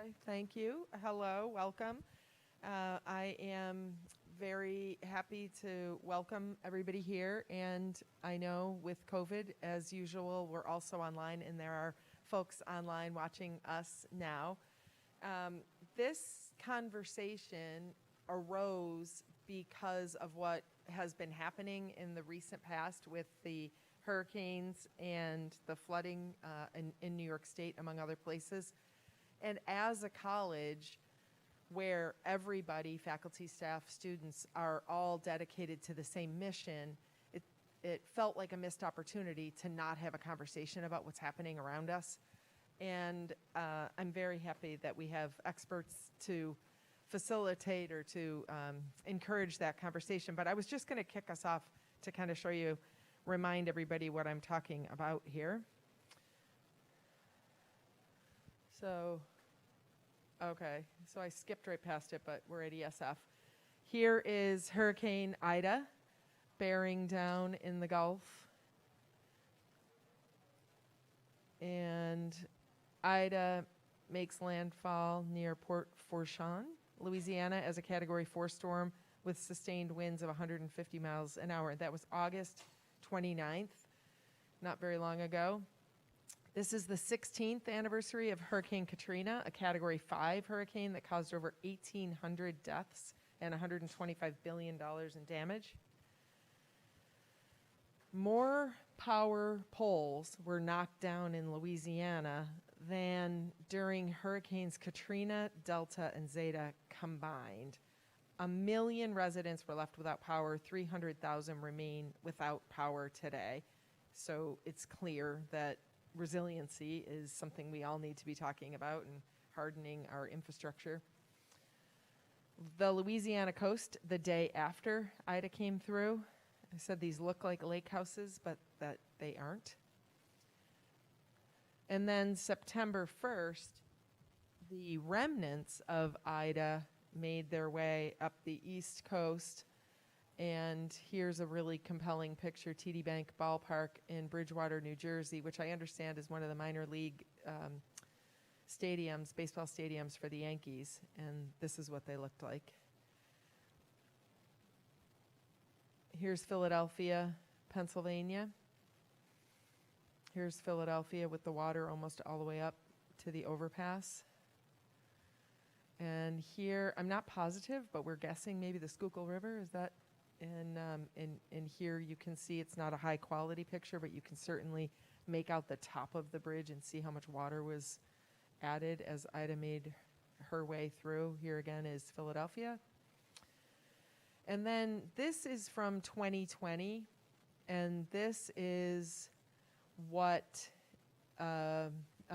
Okay, thank you. Hello, welcome. I am very happy to welcome everybody here. And I know with COVID, as usual, we're also online, and there are folks online watching us now. This conversation arose because of what has been happening in the recent past with the hurricanes and the flooding in New York State, among other places. And as a college where everybody, faculty, staff, students, are all dedicated to the same mission, it felt like a missed opportunity to not have a conversation about what's happening around us. And I'm very happy that we have experts to facilitate or to encourage that conversation. But I was just going to kick us off to kind of remind everybody what I'm talking about here. So, okay, so I skipped right past it, but we're at ESF. Here is Hurricane Ida bearing down in the Gulf. And Ida makes landfall near Port Fourchon, Louisiana, as a Category 4 storm with sustained winds of 150 miles an hour. That was August 29th, not very long ago. This is the 16th anniversary of Hurricane Katrina, a Category 5 hurricane that caused over 1,800 deaths and $125 billion in damage. More power poles were knocked down in Louisiana than during Hurricanes Katrina, Delta, and Zeta combined. 1 million residents were left without power. 300,000 remain without power today. So it's clear that resiliency is something we all need to be talking about and hardening our infrastructure. The Louisiana coast, the day after Ida came through, I said these look like lake houses, but that they aren't. And then September 1st, the remnants of Ida made their way up the East Coast. And here's a really compelling picture, TD Bank Ballpark in Bridgewater, New Jersey, which I understand is one of the minor league stadiums, baseball stadiums for the Yankees. And this is what they looked like. Here's Philadelphia, Pennsylvania. Here's Philadelphia with the water almost all the way up to the overpass. And here, I'm not positive, but we're guessing maybe the Schuylkill River, is that? And here you can see it's not a high quality picture, but you can certainly make out the top of the bridge and see how much water was added as Ida made her way through. Here again is Philadelphia. And then this is from 2020, and this is what a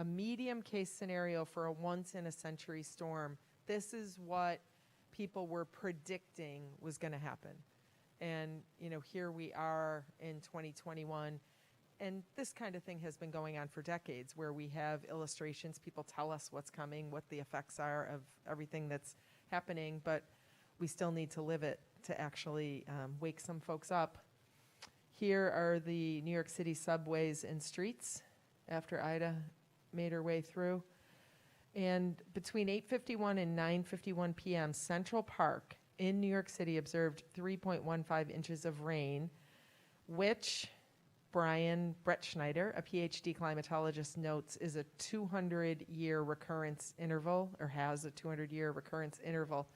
medium case scenario for a once in a century storm. This is what people were predicting was going to happen. And, you know, here we are in 2021, and this kind of thing has been going on for decades, where we have illustrations, people tell us what's coming, what the effects are of everything that's happening, but we still need to live it to actually wake some folks up. Here are the New York City subways and streets after Ida made her way through. And between 8:51 and 9:51 p.m., Central Park in New York City observed 3.15 inches of rain, which Brett Schneider, a PhD climatologist, notes is a 200-year recurrence interval, or has a 200-year recurrence interval.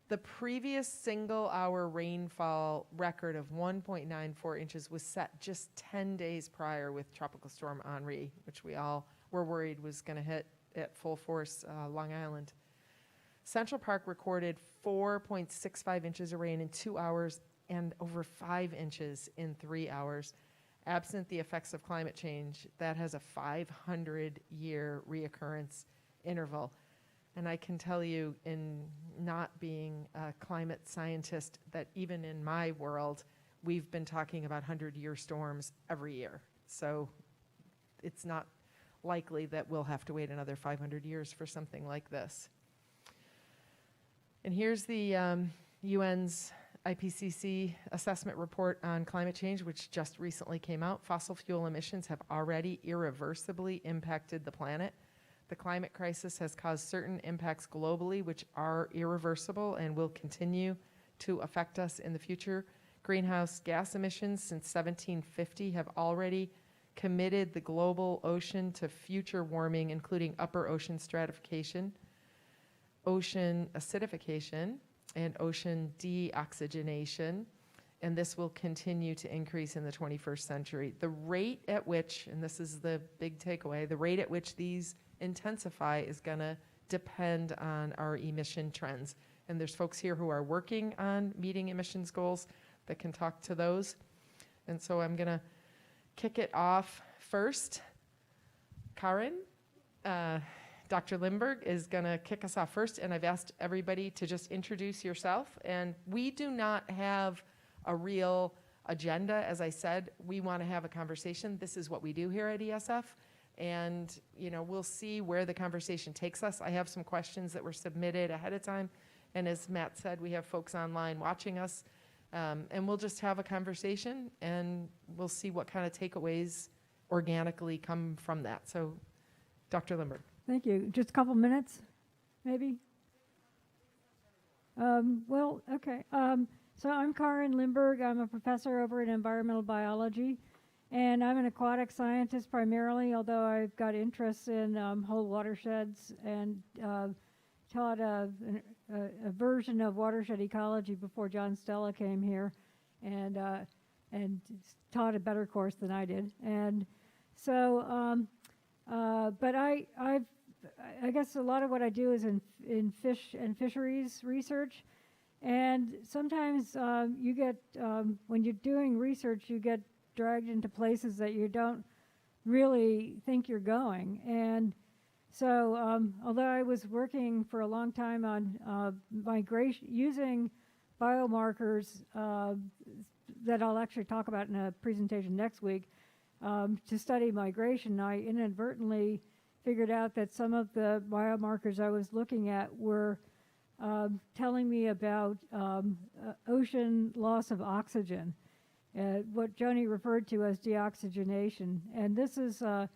The previous single-hour rainfall record of 1.94 inches was set just 10 days prior with Tropical Storm Henri, which we all were worried was going to hit at full force Long Island. Central Park recorded 4.65 inches of rain in 2 hours and over 5 inches in 3 hours. Absent the effects of climate change, that has a 500-year reoccurrence interval. And I can tell you, in not being a climate scientist, that even in my world, we've been talking about 100-year storms every year. So it's not likely that we'll have to wait another 500 years for something like this. And here's the UN's IPCC assessment report on climate change, which just recently came out. Fossil fuel emissions have already irreversibly impacted the planet. The climate crisis has caused certain impacts globally, which are irreversible and will continue to affect us in the future. Greenhouse gas emissions since 1750 have already committed the global ocean to future warming, including upper ocean stratification, ocean acidification, and ocean deoxygenation. And this will continue to increase in the 21st century. The rate at which, and this is the big takeaway, the rate at which these intensify is going to depend on our emission trends. And there's folks here who are working on meeting emissions goals that can talk to those. And so I'm going to kick it off first. Karin, Dr. Lindberg is going to kick us off first, and I've asked everybody to just introduce yourself. And we do not have a real agenda. As I said, we want to have a conversation. This is what we do here at ESF. And, you know, we'll see where the conversation takes us. I have some questions that were submitted ahead of time. And as Matt said, we have folks online watching us. And we'll just have a conversation, and we'll see what kind of takeaways organically come from that. So, Dr. Lindberg. Thank you. Just a couple minutes, maybe? Well, okay. So I'm Karl Lindberg. I'm a professor over in environmental biology, and I'm an aquatic scientist primarily, although I've got interests in whole watersheds and taught a version of watershed ecology before John Stella came here, and taught a better course than I did. And so, but I guess a lot of what I do is in fish and fisheries research. And sometimes you get, when you're doing research, you get dragged into places that you don't really think you're going. And so although I was working for a long time on migration, using biomarkers that I'll actually talk about in a presentation next week to study migration, I inadvertently figured out that some of the biomarkers I was looking at were telling me about ocean loss of oxygen, what Joni referred to as deoxygenation. And this is a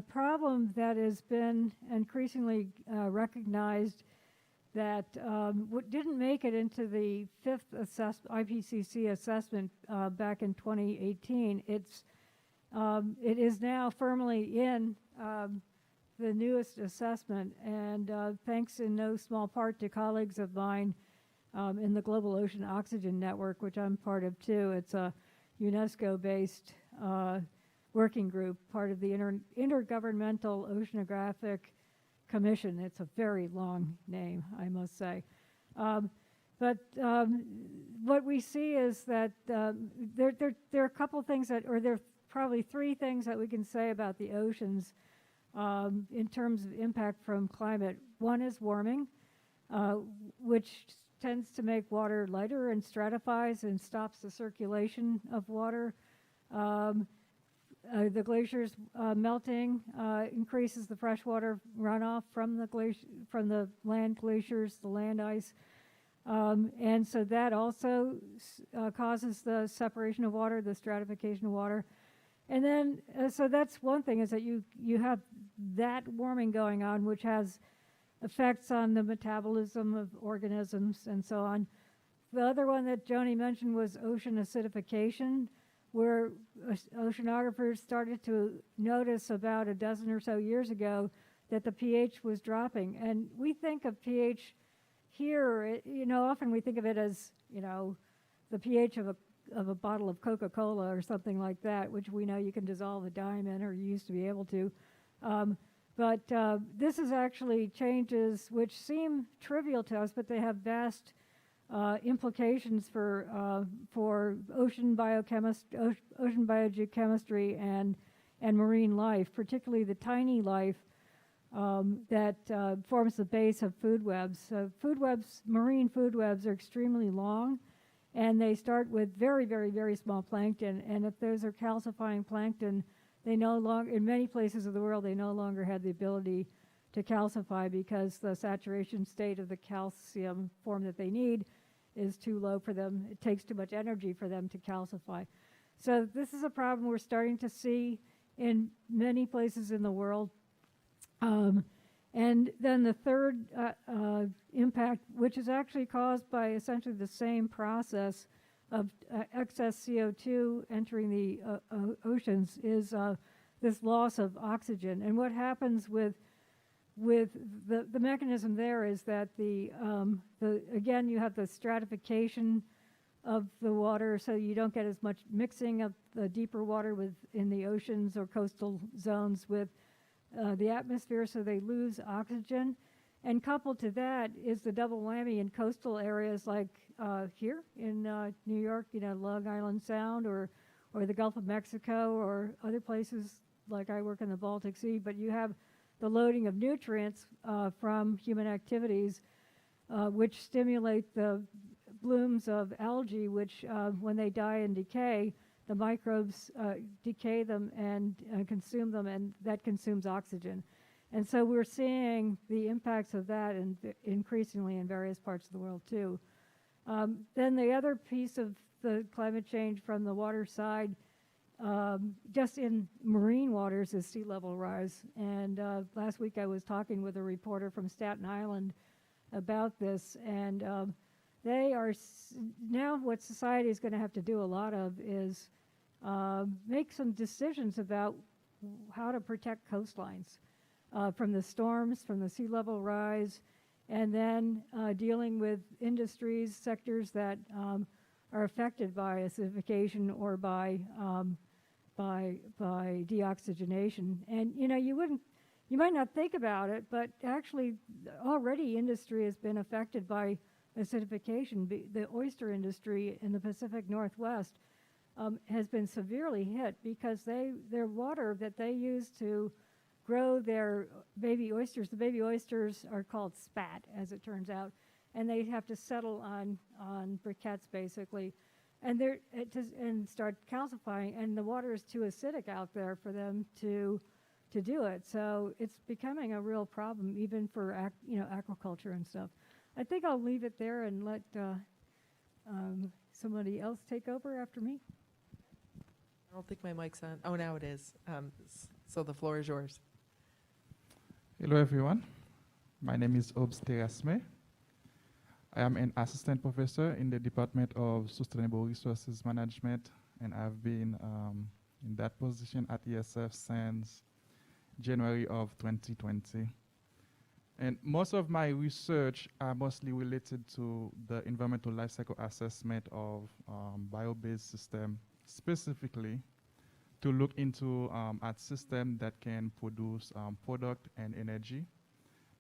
problem that has been increasingly recognized that didn't make it into the fifth IPCC assessment back in 2018. It is now firmly in the newest assessment, and thanks in no small part to colleagues of mine in the Global Ocean Oxygen Network, which I'm part of too. It's a UNESCO-based working group, part of the Intergovernmental Oceanographic Commission. It's a very long name, I must say. But what we see is that there are a couple things that, or there are probably three things that we can say about the oceans in terms of impact from climate. One is warming, which tends to make water lighter and stratifies and stops the circulation of water. The glaciers melting increases the freshwater runoff from the land glaciers, the land ice. And so that also causes the separation of water, the stratification of water. And then, so that's one thing, is that you have that warming going on, which has effects on the metabolism of organisms and so on. The other one that Joni mentioned was ocean acidification, where oceanographers started to notice about a dozen or so years ago that the pH was dropping. And we think of pH here, often we think of it as, the pH of a bottle of Coca-Cola or something like that, which we know you can dissolve a dime in, or you used to be able to. But this is actually changes which seem trivial to us, but they have vast implications for ocean biogeochemistry and marine life, particularly the tiny life that forms the base of food webs. So marine food webs are extremely long, and they start with very, very, very small plankton. And if those are calcifying plankton, they no longer, in many places of the world, they no longer have the ability to calcify because the saturation state of the calcium form that they need is too low for them. It takes too much energy for them to calcify. So this is a problem we're starting to see in many places in the world. And then the third impact, which is actually caused by essentially the same process of excess CO2 entering the oceans, is this loss of oxygen. And what happens with the mechanism there is that again, you have the stratification of the water, so you don't get as much mixing of the deeper water in the oceans or coastal zones with the atmosphere, so they lose oxygen. And coupled to that is the double whammy in coastal areas like here in New York, Long Island Sound, or the Gulf of Mexico, or other places like I work in the Baltic Sea. But you have the loading of nutrients from human activities, which stimulate the blooms of algae, which when they die and decay, the microbes decay them and consume them, and that consumes oxygen. And so we're seeing the impacts of that increasingly in various parts of the world too. Then the other piece of the climate change from the water side, just in marine waters, is sea level rise. And last week I was talking with a reporter from Staten Island about this, and they are now what society is going to have to do a lot of is make some decisions about how to protect coastlines from the storms, from the sea level rise, and then dealing with industries, sectors that are affected by acidification or by deoxygenation. And you might not think about it, but actually already industry has been affected by acidification. The oyster industry in the Pacific Northwest has been severely hit because their water that they use to grow their baby oysters, the baby oysters are called spat, as it turns out, and they have to settle on briquettes basically, and start calcifying, and the water is too acidic out there for them to do it. So it's becoming a real problem even for aquaculture and stuff. I think I'll leave it there and let somebody else take over after me. I don't think my mic's on. Oh, now it is. So the floor is yours. Hello, everyone. My name is Obedriasme. I am an assistant professor in the Department of Sustainable Resources Management, and I've been in that position at ESF since January of 2020. And most of my research are mostly related to the environmental life cycle assessment of bio-based system, specifically to look into at system that can produce product and energy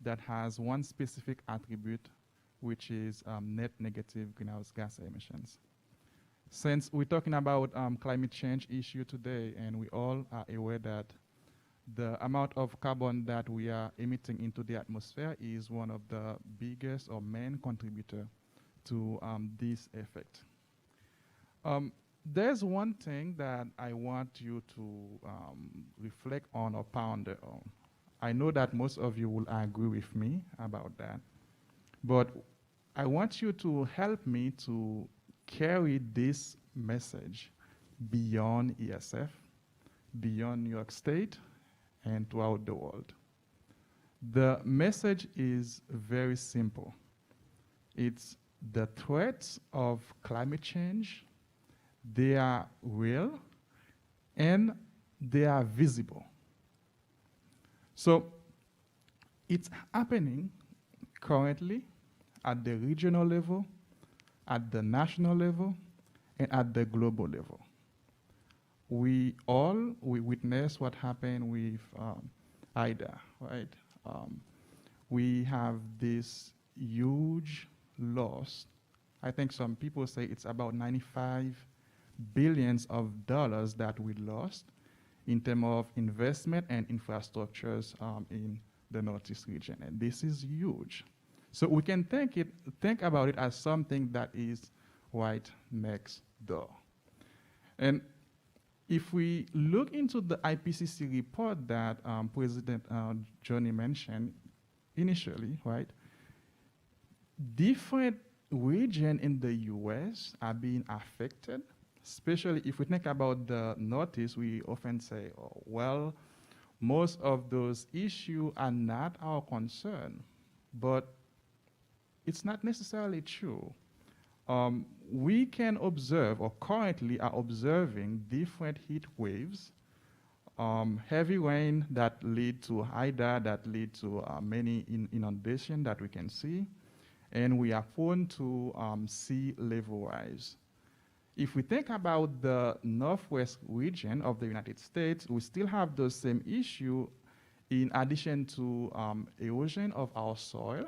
that has one specific attribute, which is net negative greenhouse gas emissions. Since we're talking about climate change issue today, and we all are aware that the amount of carbon that we are emitting into the atmosphere is one of the biggest or main contributor to this effect. There's one thing that I want you to reflect on or ponder on. I know that most of you will agree with me about that, but I want you to help me to carry this message beyond ESF, beyond New York State, and throughout the world. The message is very simple. It's the threats of climate change. They are real and they are visible. So it's happening currently at the regional level, at the national level, and at the global level. We witness what happened with Ida, right? We have this huge loss. I think some people say it's about $95 billion that we lost in terms of investment and infrastructures in the Northeast region, and this is huge. So we can think about it as something that is right next door. And if we look into the IPCC report that President Johnny mentioned initially, right, different regions in the US are being affected, especially if we think about the Northeast. We often say, oh, well, most of those issues are not our concern, but it's not necessarily true. We can observe, or currently are observing, different heat waves, heavy rain that lead to hydra, that lead to many inundation that we can see, and we are prone to sea level rise. If we think about the northwest region of the United States, we still have the same issue in addition to erosion of our soil,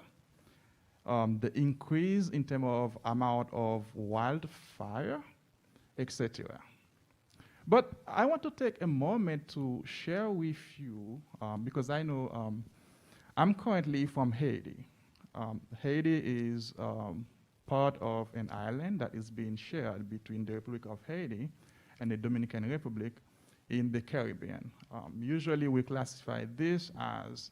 the increase in terms of amount of wildfire, etc. But I want to take a moment to share with you, because I know I'm currently from Haiti. Haiti is part of an island that is being shared between the Republic of Haiti and the Dominican Republic in the Caribbean. Usually we classify this as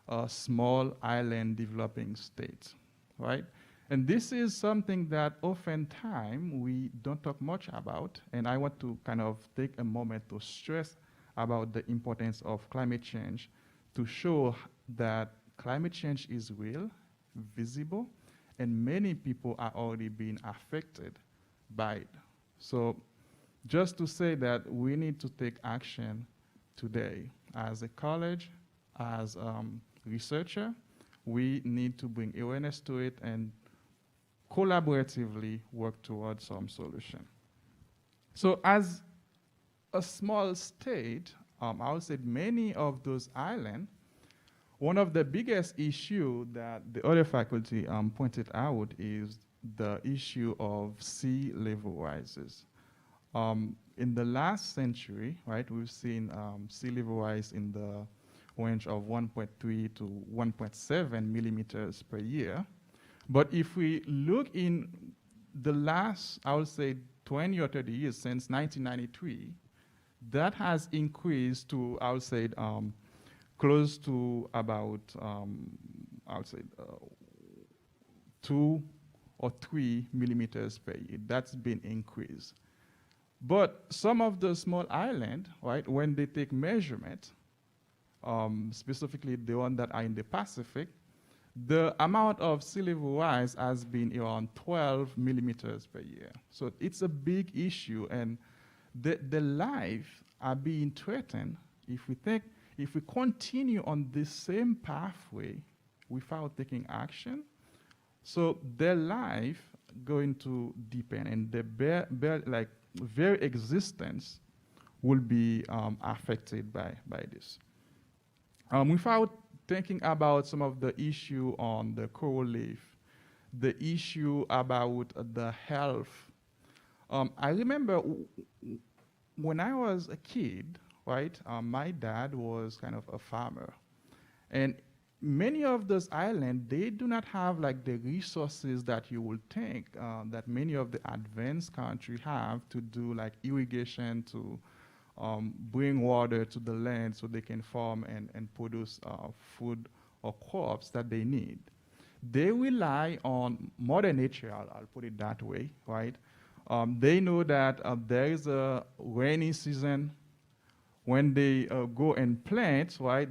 a small island developing state, right? And this is something that oftentimes we don't talk much about, and I want to kind of take a moment to stress about the importance of climate change to show that climate change is real, visible, and many people are already being affected by it. So just to say that we need to take action today. As a college, as a researcher, we need to bring awareness to it and collaboratively work towards some solution. So as a small state, I would say many of those islands, one of the biggest issue that the other faculty pointed out is the issue of sea level rises. In the last century, right, we've seen sea level rise in the range of 1.3 to 1.7 millimeters per year. But if we look in the last, I would say, 20 or 30 years since 1993, that has increased to, I would say, close to about, I would say, 2 or 3 millimeters per year. That's been increased. But some of the small islands, right, when they take measurement, specifically the one that are in the Pacific, the amount of sea level rise has been around 12 millimeters per year. So it's a big issue, and the life are being threatened if we continue on this same pathway without taking action. So their life going to deepen, and their very existence will be affected by this. Without thinking about some of the issue on the coral reef, the issue about the health. I remember when I was a kid, right, my dad was kind of a farmer. And many of those islands, they do not have like the resources that you would think that many of the advanced countries have to do like irrigation, to bring water to the land so they can farm and produce food or crops that they need. They rely on Mother Nature, I'll put it that way, right? They know that there is a rainy season. When they go and plant, right,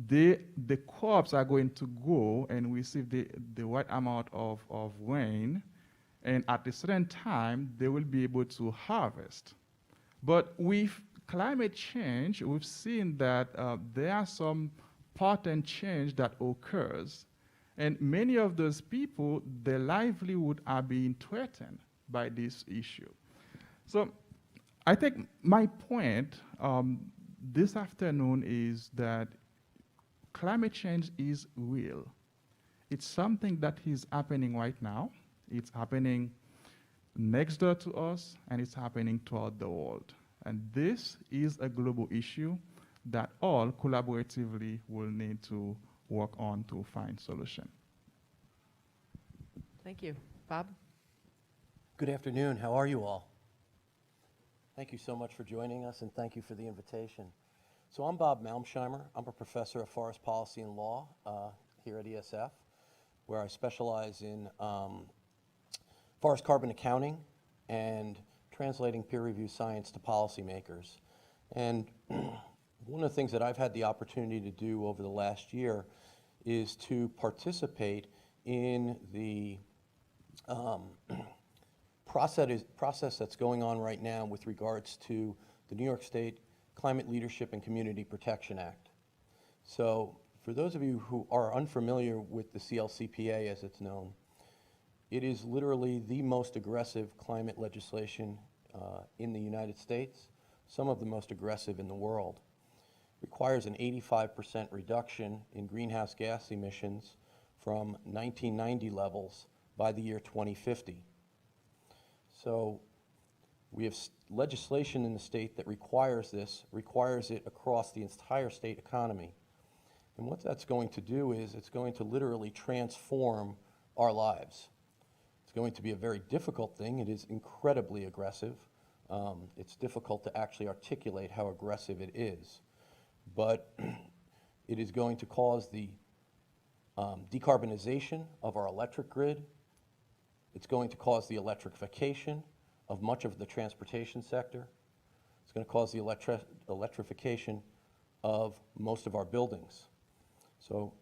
the crops are going to grow and receive the right amount of rain, and at a certain time, they will be able to harvest. But with climate change, we've seen that there are some pattern change that occurs, and many of those people, their livelihood are being threatened by this issue. So I think my point this afternoon is that climate change is real. It's something that is happening right now. It's happening next door to us, and it's happening throughout the world. And this is a global issue that all collaboratively will need to work on to find solution. Thank you. Bob? Good afternoon. How are you all? Thank you so much for joining us, and thank you for the invitation. So I'm Bob Malmsheimer. I'm a professor of forest policy and law here at ESF, where I specialize in forest carbon accounting and translating peer-reviewed science to policymakers. And One of the things that I've had the opportunity to do over the last year is to participate in the process that's going on right now with regards to the New York State Climate Leadership and Community Protection Act. So for those of you who are unfamiliar with the CLCPA as it's known, it is literally the most aggressive climate legislation in the United States, some of the most aggressive in the world. Requires an 85% reduction in greenhouse gas emissions from 1990 levels by the year 2050. So we have legislation in the state that requires this, requires it across the entire state economy. And what that's going to do is it's going to literally transform our lives. It's going to be a very difficult thing. It is incredibly aggressive. It's difficult to actually articulate how aggressive it is. But it is going to cause the decarbonization of our electric grid. It's going to cause the electrification of much of the transportation sector. It's going to cause the electrification of most of our buildings. So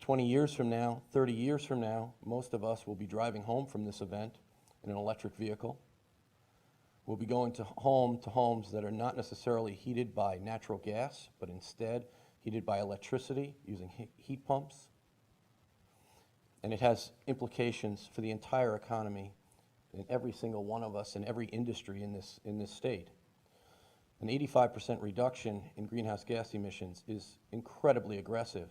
20 years from now, 30 years from now, most of us will be driving home from this event in an electric vehicle. We'll be going to homes that are not necessarily heated by natural gas, but instead heated by electricity using heat pumps. And it has implications for the entire economy and every single one of us in every industry in this state. An 85% reduction in greenhouse gas emissions is incredibly aggressive.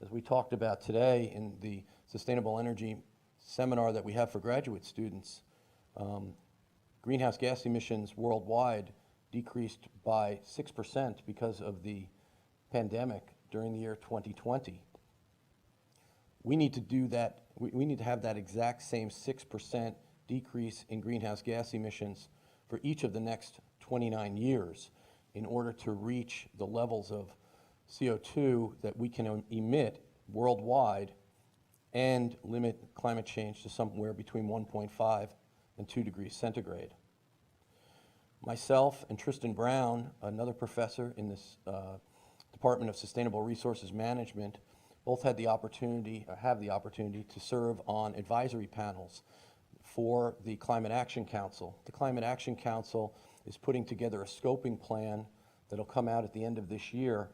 As we talked about today in the Sustainable Energy seminar that we have for graduate students, greenhouse gas emissions worldwide decreased by 6% because of the pandemic during the year 2020. We need to do that. We need to have that exact same 6% decrease in greenhouse gas emissions for each of the next 29 years in order to reach the levels of CO2 that we can emit worldwide and limit climate change to somewhere between 1.5 and 2 degrees centigrade. Myself and Tristan Brown, another professor in this Department of Sustainable Resources Management, both had the opportunity, or have the opportunity, to serve on advisory panels for the Climate Action Council. The Climate Action Council is putting together a scoping plan that'll come out at the end of this year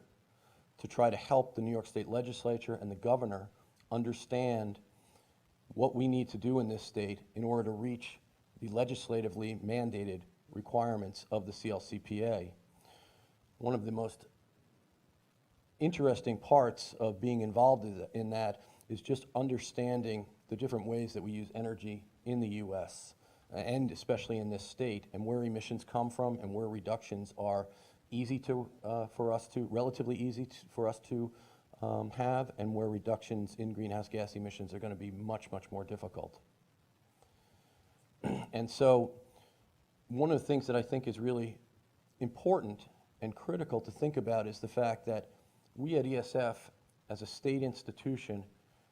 to try to help the New York State Legislature and the governor understand what we need to do in this state in order to reach the legislatively mandated requirements of the CLCPA. One of the most interesting parts of being involved in that is just understanding the different ways that we use energy in the U.S. and especially in this state, and where emissions come from and where reductions are easy to, relatively easy for us to have, and where reductions in greenhouse gas emissions are going to be much, much more difficult. And so one of the things that I think is really important and critical to think about is the fact that we at ESF, as a state institution,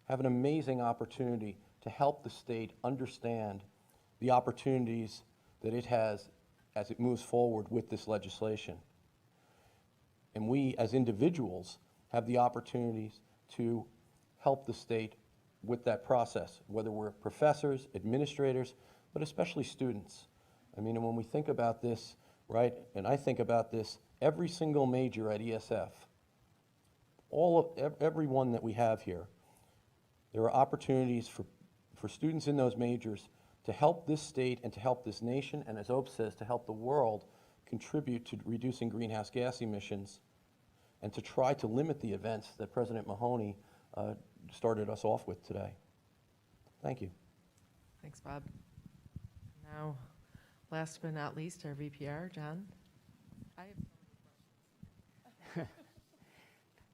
have an amazing opportunity to help the state understand the opportunities that it has as it moves forward with this legislation. And we, as individuals, have the opportunities to help the state with that process, whether we're professors, administrators, but especially students. I mean, and when we think about this, right, and I think about this, every single major at ESF, every one that we have here, there are opportunities for students in those majors to help this state and to help this nation, and as Ope says, to help the world contribute to reducing greenhouse gas emissions and to try to limit the events that President Maloney started us off with today. Thank you. Thanks, Bob. Now, last but not least, our VPR, John. I have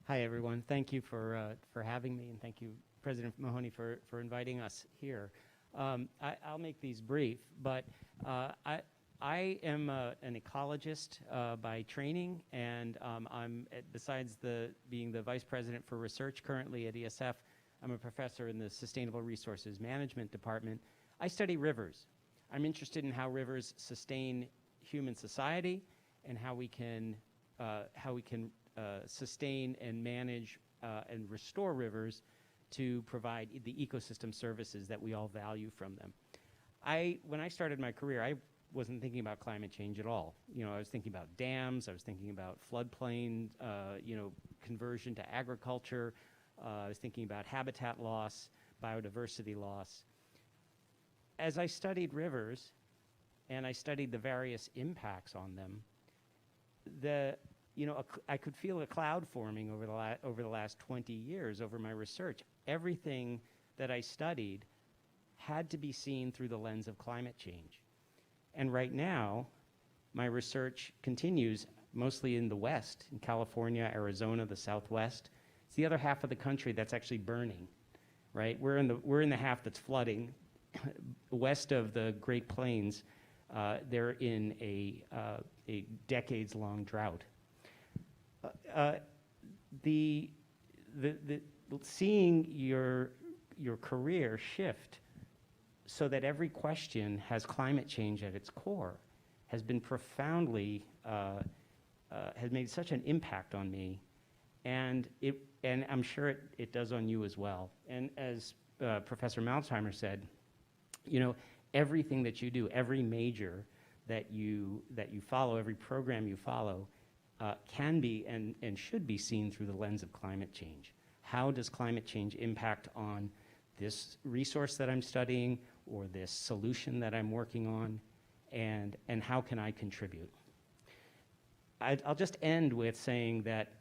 Hi, everyone. Thank you for having me, and thank you, President Mahoney, for inviting us here. I'll make these brief, but I am an ecologist by training, and I'm, besides being the Vice President for Research currently at ESF, I'm a professor in the Sustainable Resources Management Department. I study rivers. I'm interested in how rivers sustain human society and how we can sustain and manage and restore rivers to provide the ecosystem services that we all value from them. When I started my career, I wasn't thinking about climate change at all. I was thinking about dams, I was thinking about floodplain, conversion to agriculture, I was thinking about habitat loss, biodiversity loss. As I studied rivers and I studied the various impacts on them, I could feel a cloud forming over the last 20 years over my research. Everything that I studied had to be seen through the lens of climate change. And right now, my research continues mostly in the West, in California, Arizona, the Southwest. It's the other half of the country that's actually burning, right? We're in the half that's flooding. West of the Great Plains, they're in a decades-long drought. Seeing your career shift so that every question has climate change at its core has been profoundly, has made such an impact on me, and I'm sure it does on you as well. And as Professor Malsheimer said, everything that you do, every major that you follow, every program you follow, can be and should be seen through the lens of climate change. How does climate change impact on this resource that I'm studying or this solution that I'm working on, and how can I contribute? I'll just end with saying that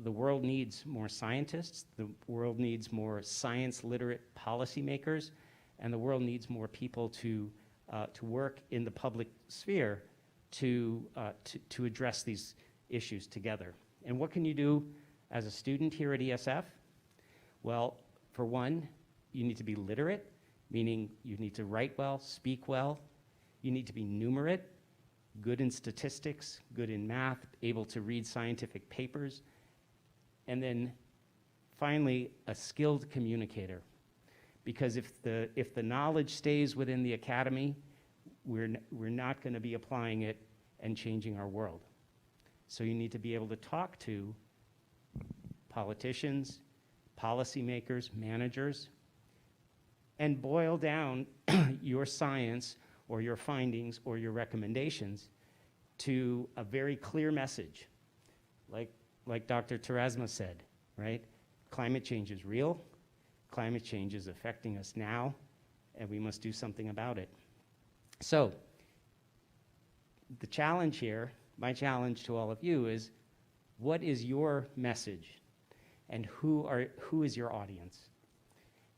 the world needs more scientists, the world needs more science-literate policymakers, and the world needs more people to work in the public sphere to address these issues together. And what can you do as a student here at ESF? Well, for one, you need to be literate, meaning you need to write well, speak well. You need to be numerate, good in statistics, good in math, able to read scientific papers. And then finally, a skilled communicator. Because if the knowledge stays within the academy, we're not going to be applying it and changing our world. So you need to be able to talk to politicians, policymakers, managers, and boil down your science or your findings or your recommendations to a very clear message. Like Dr. Terasma said, right? Climate change is real. Climate change is affecting us now, and we must do something about it. So, the challenge here, my challenge to all of you is, what is your message? And who is your audience?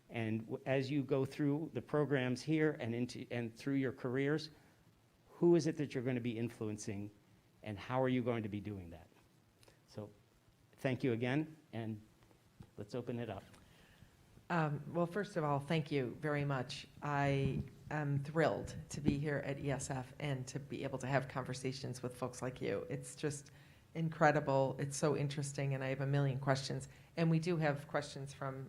And as you go through the programs here and through your careers, who is it that you're going to be influencing, and how are you going to be doing that? So, thank you again, and let's open it up. Well, first of all, thank you very much. I am thrilled to be here at ESF and to be able to have conversations with folks like you. It's just incredible. It's so interesting, and I have a million questions. And we do have questions from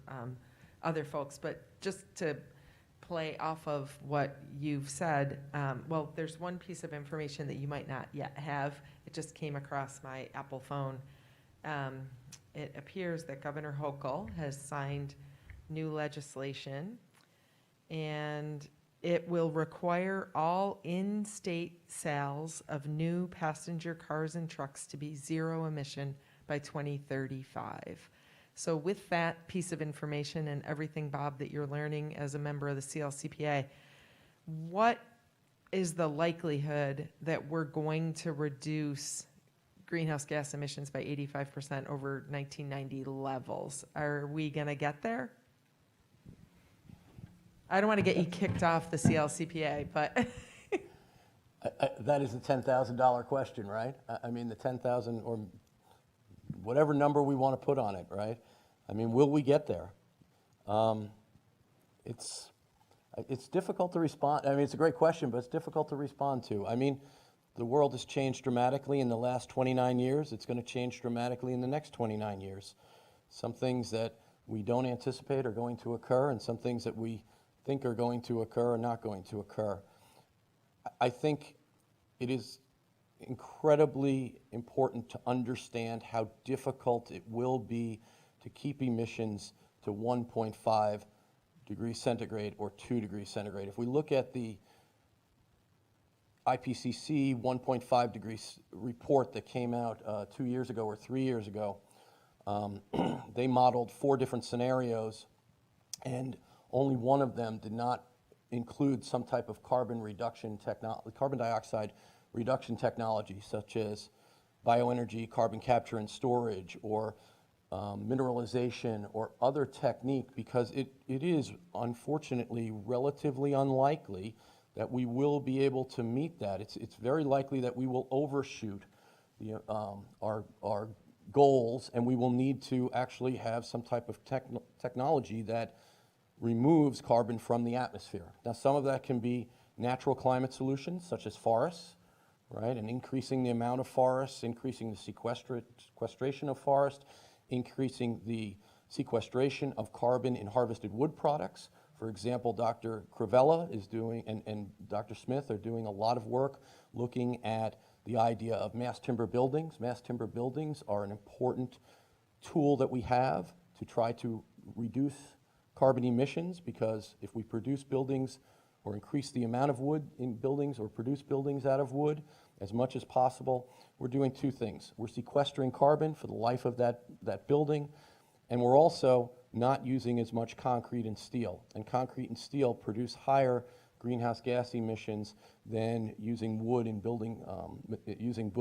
other folks, but just to play off of what you've said, well, there's one piece of information that you might not yet have. It just came across my Apple phone. It appears that Governor Hochul has signed new legislation, and it will require all in-state sales of new passenger cars and trucks to be zero emission by 2035. So with that piece of information and everything, Bob, that you're learning as a member of the CLCPA, what is the likelihood that we're going to reduce greenhouse gas emissions by 85% over 1990 levels? Are we going to get there? I don't want to get you kicked off the CLCPA, but that is the $10,000 question, right? I mean, the 10,000 or whatever number we want to put on it, right? I mean, will we get there? It's difficult to respond. I mean, it's a great question, but it's difficult to respond to. I mean, the world has changed dramatically in the last 29 years. It's going to change dramatically in the next 29 years. Some things that we don't anticipate are going to occur, and some things that we think are going to occur are not going to occur. I think it is incredibly important to understand how difficult it will be to keep emissions to 1.5 degrees centigrade or 2 degrees centigrade. If we look at the IPCC 1.5 degrees report that came out 2 years ago or 3 years ago, they modeled 4 different scenarios, and only one of them did not include some type of carbon dioxide reduction technology, such as bioenergy, carbon capture and storage, or mineralization, or other technique, because it is unfortunately relatively unlikely that we will be able to meet that. It's very likely that we will overshoot our goals, and we will need to actually have some type of technology that removes carbon from the atmosphere. Now, some of that can be natural climate solutions, such as forests, right? And increasing the amount of forests, increasing the sequestration of forest, increasing the sequestration of carbon in harvested wood products. For example, Dr. Crivella is doing, and Dr. Smith are doing a lot of work looking at the idea of mass timber buildings. Mass timber buildings are an important tool that we have to try to reduce carbon emissions, because if we produce buildings or increase the amount of wood in buildings or produce buildings out of wood as much as possible, we're doing 2 things. We're sequestering carbon for the life of that building, and we're also not using as much concrete and steel. And concrete and steel produce higher greenhouse gas emissions than using wood in building, using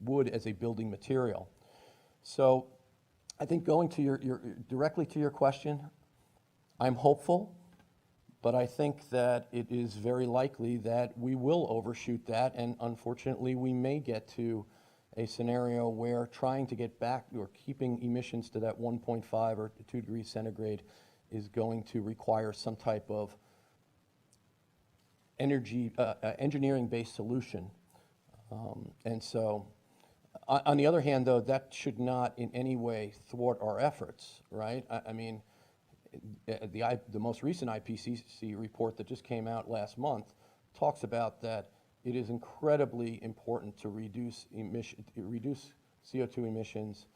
wood as a building material. So I think going to directly to your question, I'm hopeful, but I think that it is very likely that we will overshoot that, and unfortunately we may get to a scenario where trying to get back or keeping emissions to that 1.5 or 2 degrees centigrade is going to require some type of engineering-based solution. And so, on the other hand, though, that should not in any way thwart our efforts, right? I mean, the most recent IPCC report that just came out last month talks about that it is incredibly important to reduce CO2 emissions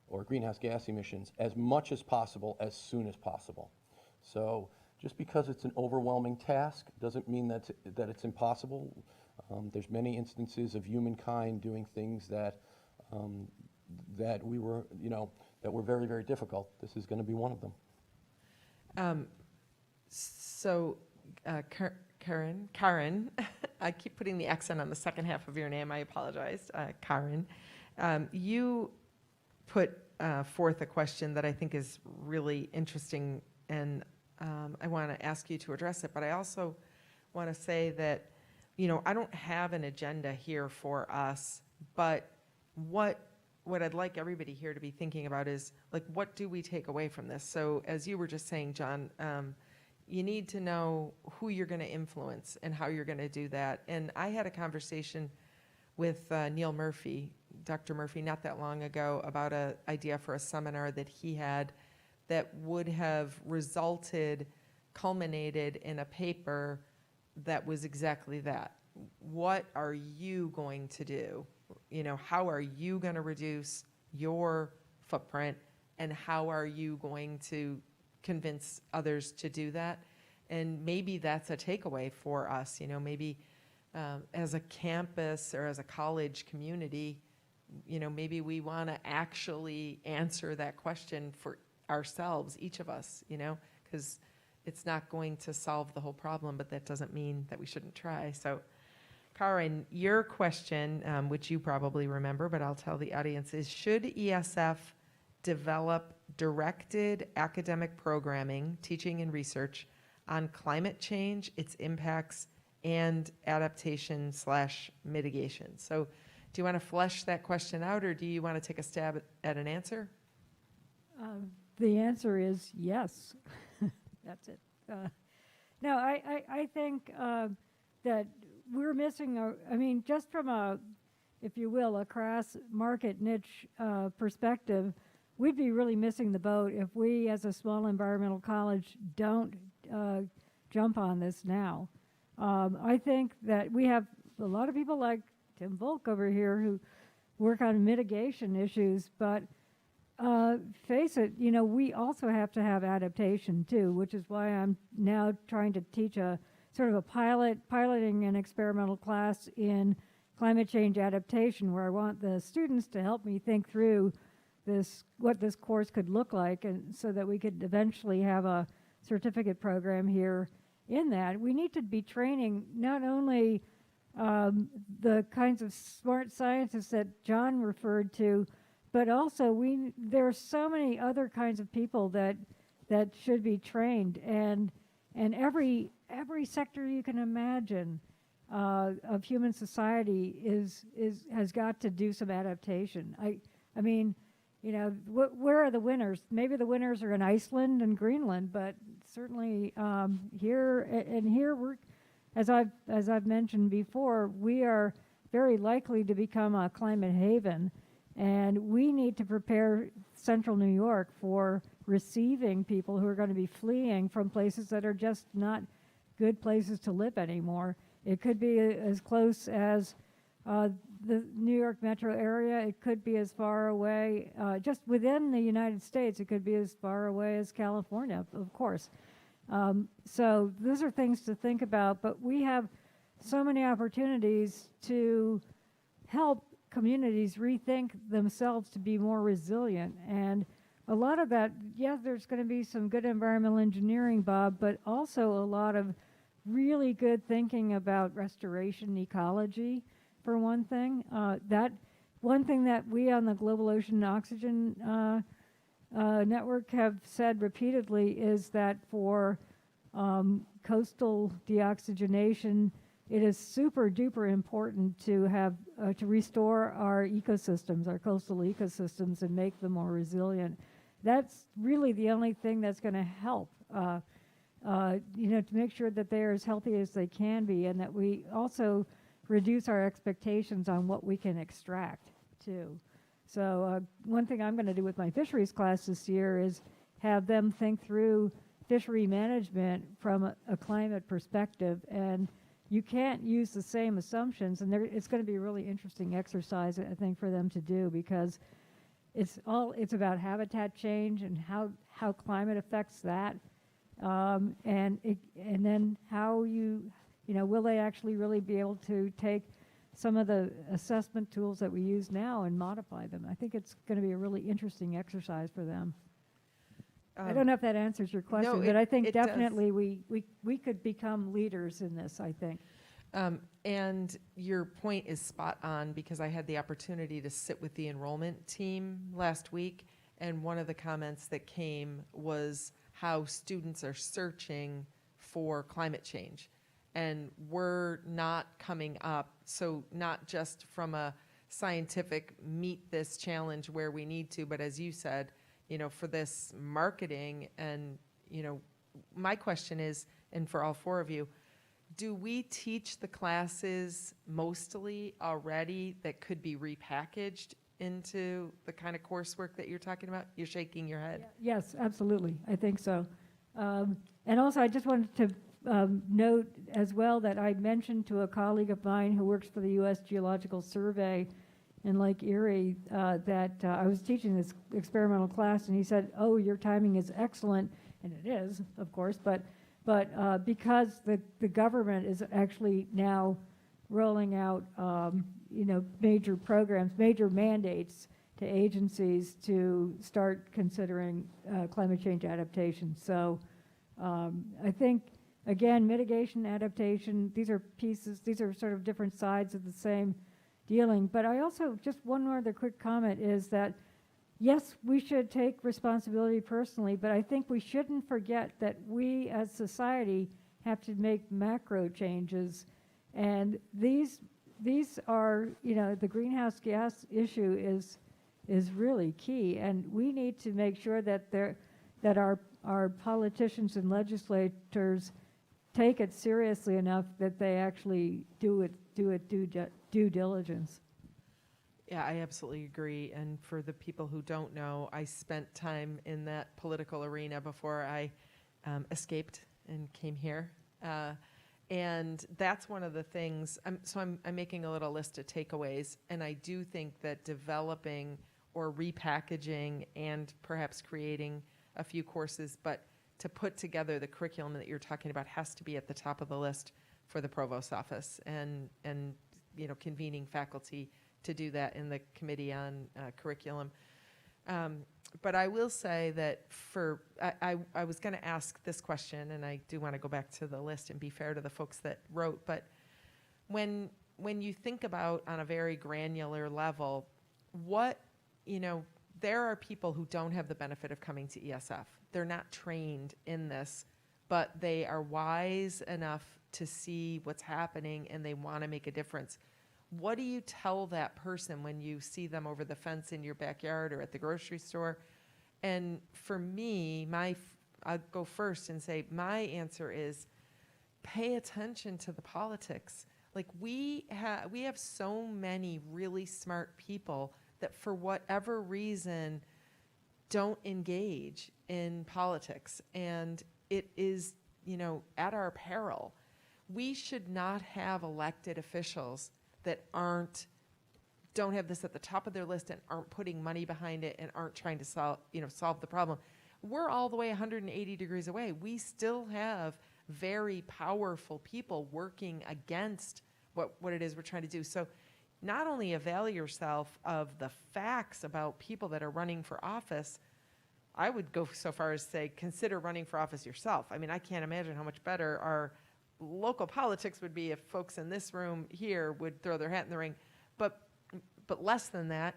or greenhouse gas emissions as much as possible, as soon as possible. So just because it's an overwhelming task doesn't mean that it's impossible. There's many instances of humankind doing things that were very, very difficult. This is going to be one of them. Karen, I keep putting the accent on the second half of your name. I apologize. Karen, you put forth a question that I think is really interesting, and I want to ask you to address it. But I also want to say that, I don't have an agenda here for us, but what I'd like everybody here to be thinking about is, like, what do we take away from this? So as you were just saying, John, you need to know who you're going to influence and how you're going to do that. And I had a conversation with Neil Murphy, Dr. Murphy, not that long ago about an idea for a seminar that he had that would have culminated in a paper that was exactly that. What are you going to do? How are you going to reduce your footprint, and how are you going to convince others to do that? And maybe that's a takeaway for us, maybe as a campus or as a college community, maybe we want to actually answer that question for ourselves, each of us, because it's not going to solve the whole problem, but that doesn't mean that we shouldn't try. So, Karen, your question, which you probably remember, but I'll tell the audience, is should ESF develop directed academic programming, teaching and research on climate change, its impacts, and adaptation/mitigation? So do you want to flesh that question out, or do you want to take a stab at an answer? The answer is yes. That's it. No, I think that we're missing, just from a, if you will, a crass market niche perspective, we'd be really missing the boat if we as a small environmental college don't jump on this now. I think that we have a lot of people like Tim Volk over here who work on mitigation issues, but face it, we also have to have adaptation too, which is why I'm now trying to teach a sort of a piloting an experimental class in climate change adaptation, where I want the students to help me think through what this course could look like, and so that we could eventually have a certificate program here in that. We need to be training not only the kinds of smart scientists that John referred to, but also there are so many other kinds of people that should be trained, and every sector you can imagine of human society has got to do some adaptation. I mean, where are the winners? Maybe the winners are in Iceland and Greenland, but certainly here we're, as I've mentioned before, we are very likely to become a climate haven, and we need to prepare Central New York for receiving people who are going to be fleeing from places that are just not good places to live anymore. It could be as close as the New York metro area. It could be as far away, just within the United States, it could be as far away as California, of course. So those are things to think about, but we have so many opportunities to help communities rethink themselves to be more resilient. And a lot of that, yes, there's going to be some good environmental engineering, Bob, but also a lot of really good thinking about restoration ecology, for one thing. That one thing that we on the Global Ocean Oxygen Network have said repeatedly is that for coastal deoxygenation, it is super duper important to have to restore our ecosystems, our coastal ecosystems, and make them more resilient. That's really the only thing that's going to help, to make sure that they're as healthy as they can be, and that we also reduce our expectations on what we can extract too. So one thing I'm going to do with my fisheries class this year is have them think through fishery management from a climate perspective, and you can't use the same assumptions, and it's going to be a really interesting exercise, I think, for them to do, because it's about habitat change and how climate affects that, and then how will they actually really be able to take some of the assessment tools that we use now and modify them. I think it's going to be a really interesting exercise for them. I don't know if that answers your question, but I think definitely we could become leaders in this, I think. And your point is spot on, because I had the opportunity to sit with the enrollment team last week, and one of the comments that came was how students are searching for climate change. And we're not coming up, so not just from a scientific meet this challenge where we need to, but as you said, for this marketing. And my question is, and for all four of you, do we teach the classes mostly already that could be repackaged into the kind of coursework that you're talking about? You're shaking your head. Yes, absolutely. I think so. And also, I just wanted to note as well that I mentioned to a colleague of mine who works for the U.S. Geological Survey in Lake Erie that I was teaching this experimental class, and he said, "Oh, your timing is excellent," and it is, of course, but because the government is actually now rolling out major programs, major mandates to agencies to start considering climate change adaptation. So I think, again, mitigation, adaptation, these are sort of different sides of the same dealing. But I also, just one more other quick comment is that, yes, we should take responsibility personally, but I think we shouldn't forget that we as society have to make macro changes. And these are, the greenhouse gas issue is really key, and we need to make sure that our politicians and legislators take it seriously enough that they actually do due diligence. Yeah, I absolutely agree. And for the people who don't know, I spent time in that political arena before I escaped and came here. And that's one of the things, I'm making a little list of takeaways, and I do think that developing or repackaging and perhaps creating a few courses, but to put together the curriculum that you're talking about has to be at the top of the list for the provost's office, and convening faculty to do that in the committee on curriculum. But I will say that I was going to ask this question, and I do want to go back to the list and be fair to the folks that wrote, but when you think about on a very granular level, there are people who don't have the benefit of coming to ESF. They're not trained in this, but they are wise enough to see what's happening and they want to make a difference. What do you tell that person when you see them over the fence in your backyard or at the grocery store? And for me, I'll go first and say my answer is pay attention to the politics. Like we have so many really smart people that for whatever reason don't engage in politics, and it is, at our peril. We should not have elected officials that don't have this at the top of their list and aren't putting money behind it and aren't trying to solve the problem. We're all the way 180 degrees away. We still have very powerful people working against what it is we're trying to do. So not only avail yourself of the facts about people that are running for office, I would go so far as to say, consider running for office yourself. I mean, I can't imagine how much better our local politics would be if folks in this room here would throw their hat in the ring. But less than that,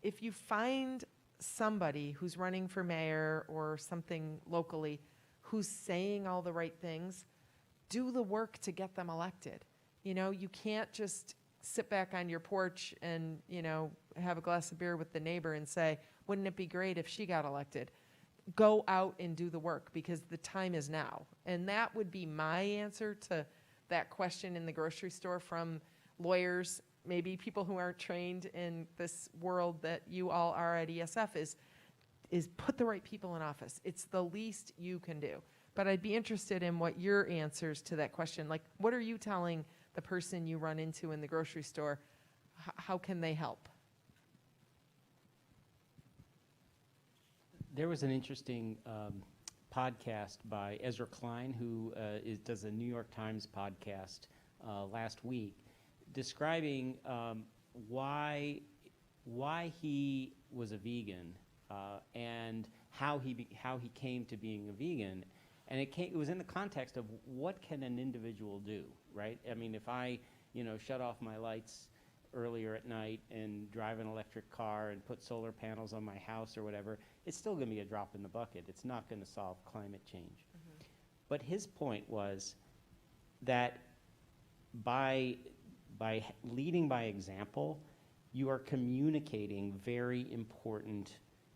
if you find somebody who's running for mayor or something locally who's saying all the right things, do the work to get them elected. You can't just sit back on your porch and, have a glass of beer with the neighbor and say, wouldn't it be great if she got elected? Go out and do the work because the time is now. And that would be my answer to that question in the grocery store from lawyers, maybe people who aren't trained in this world that you all are at ESF, is put the right people in office. It's the least you can do. But I'd be interested in what your answers to that question, like what are you telling the person you run into in the grocery store? How can they help? There was an interesting podcast by Ezra Klein, who does a New York Times podcast last week, describing why he was a vegan and how he came to being a vegan, and it was in the context of what can an individual do, right? I mean, if I shut off my lights earlier at night and drive an electric car and put solar panels on my house or whatever, it's still going to be a drop in the bucket. It's not going to solve climate change. Mm-hmm. But his point was that by leading by example, you are communicating very important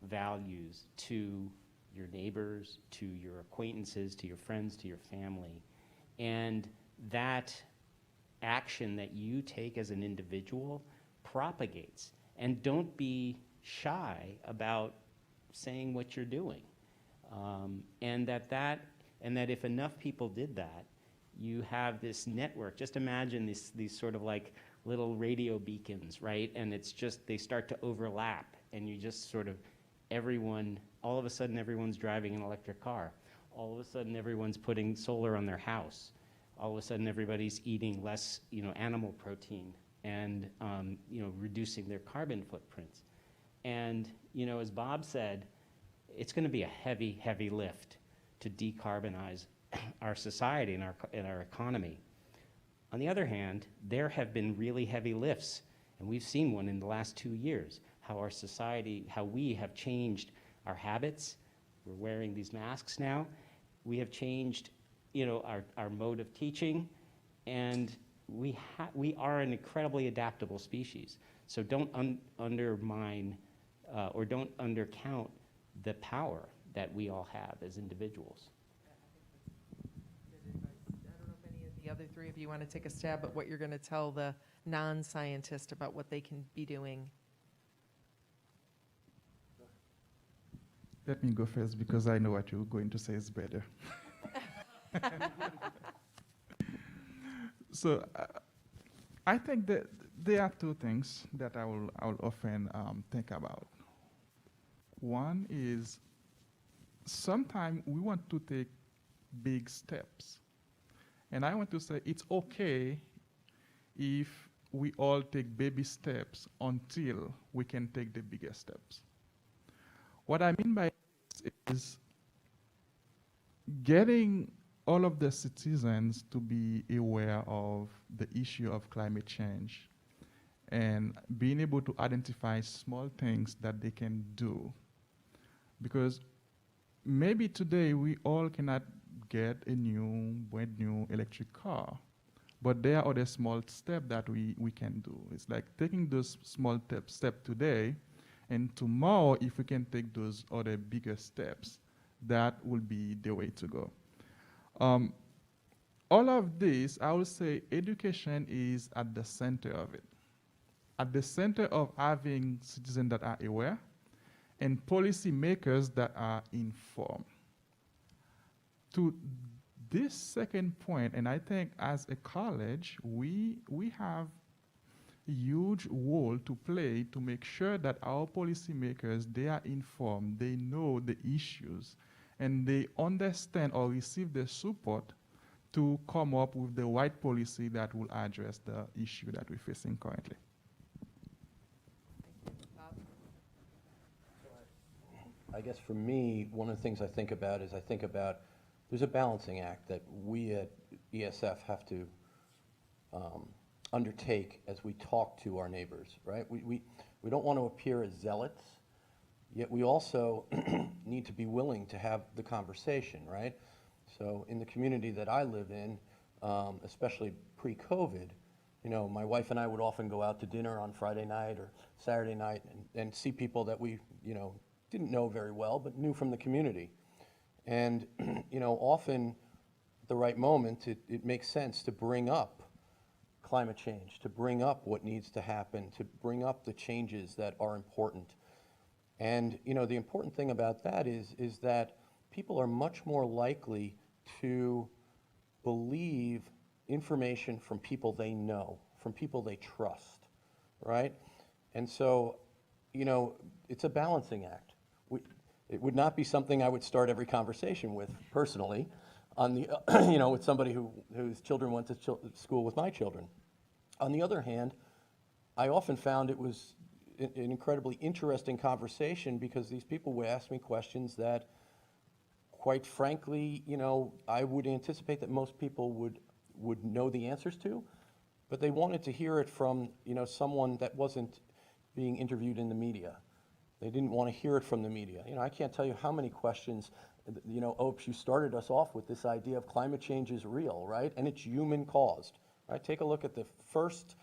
values to your neighbors, to your acquaintances, to your friends, to your family. And that action that you take as an individual propagates. And don't be shy about saying what you're doing. And that if enough people did that, you have this network. Just imagine these sort of like little radio beacons, right? And it's just, they start to overlap, and you just sort of, all of a sudden everyone's driving an electric car. All of a sudden everyone's putting solar on their house. All of a sudden everybody's eating less, animal protein and, reducing their carbon footprints. And, as Bob said, it's going to be a heavy, heavy lift to decarbonize our society and our economy. On the other hand, there have been really heavy lifts, and we've seen one in the last 2 years, how our society, how we have changed our habits. We're wearing these masks now. We have changed, our mode of teaching, and we are an incredibly adaptable species. So don't undermine or don't undercount the power that we all have as individuals. I don't know if any of the other three of you want to take a stab at what you're going to tell the non-scientist about what they can be doing. Let me go first because I know what you're going to say is better. So I think that there are two things that I will often think about. One is sometimes we want to take big steps. And I want to say it's okay if we all take baby steps until we can take the biggest steps. What I mean by this is getting all of the citizens to be aware of the issue of climate change and being able to identify small things that they can do. Because maybe today we all cannot get a brand new electric car, but there are other small steps that we can do. It's like taking those small steps today, and tomorrow if we can take those other bigger steps, that will be the way to go. All of this, I would say education is at the center of it. At the center of having citizens that are aware and policy makers that are informed. To this second point, and I think as a college, we have a huge role to play to make sure that our policymakers, they are informed, they know the issues, and they understand or receive the support to come up with the right policy that will address the issue that we're facing currently. I guess for me, one of the things I think about is there's a balancing act that we at ESF have to undertake as we talk to our neighbors, right? We don't want to appear as zealots, yet we also need to be willing to have the conversation, right? So in the community that I live in, especially pre-COVID, my wife and I would often go out to dinner on Friday night or Saturday night and see people that we, didn't know very well, but knew from the community. And, often at the right moment, it makes sense to bring up climate change, to bring up what needs to happen, to bring up the changes that are important. And, the important thing about that is that people are much more likely to believe information from people they know, from people they trust, right? And so, it's a balancing act. It would not be something I would start every conversation with personally, on the, with somebody whose children went to school with my children. On the other hand, I often found it was an incredibly interesting conversation because these people would ask me questions that, quite frankly, I would anticipate that most people would know the answers to, but they wanted to hear it from, someone that wasn't being interviewed in the media. They didn't want to hear it from the media. I can't tell you how many questions, Opes, you started us off with this idea of climate change is real, right? And it's human caused, right? Take a look at the first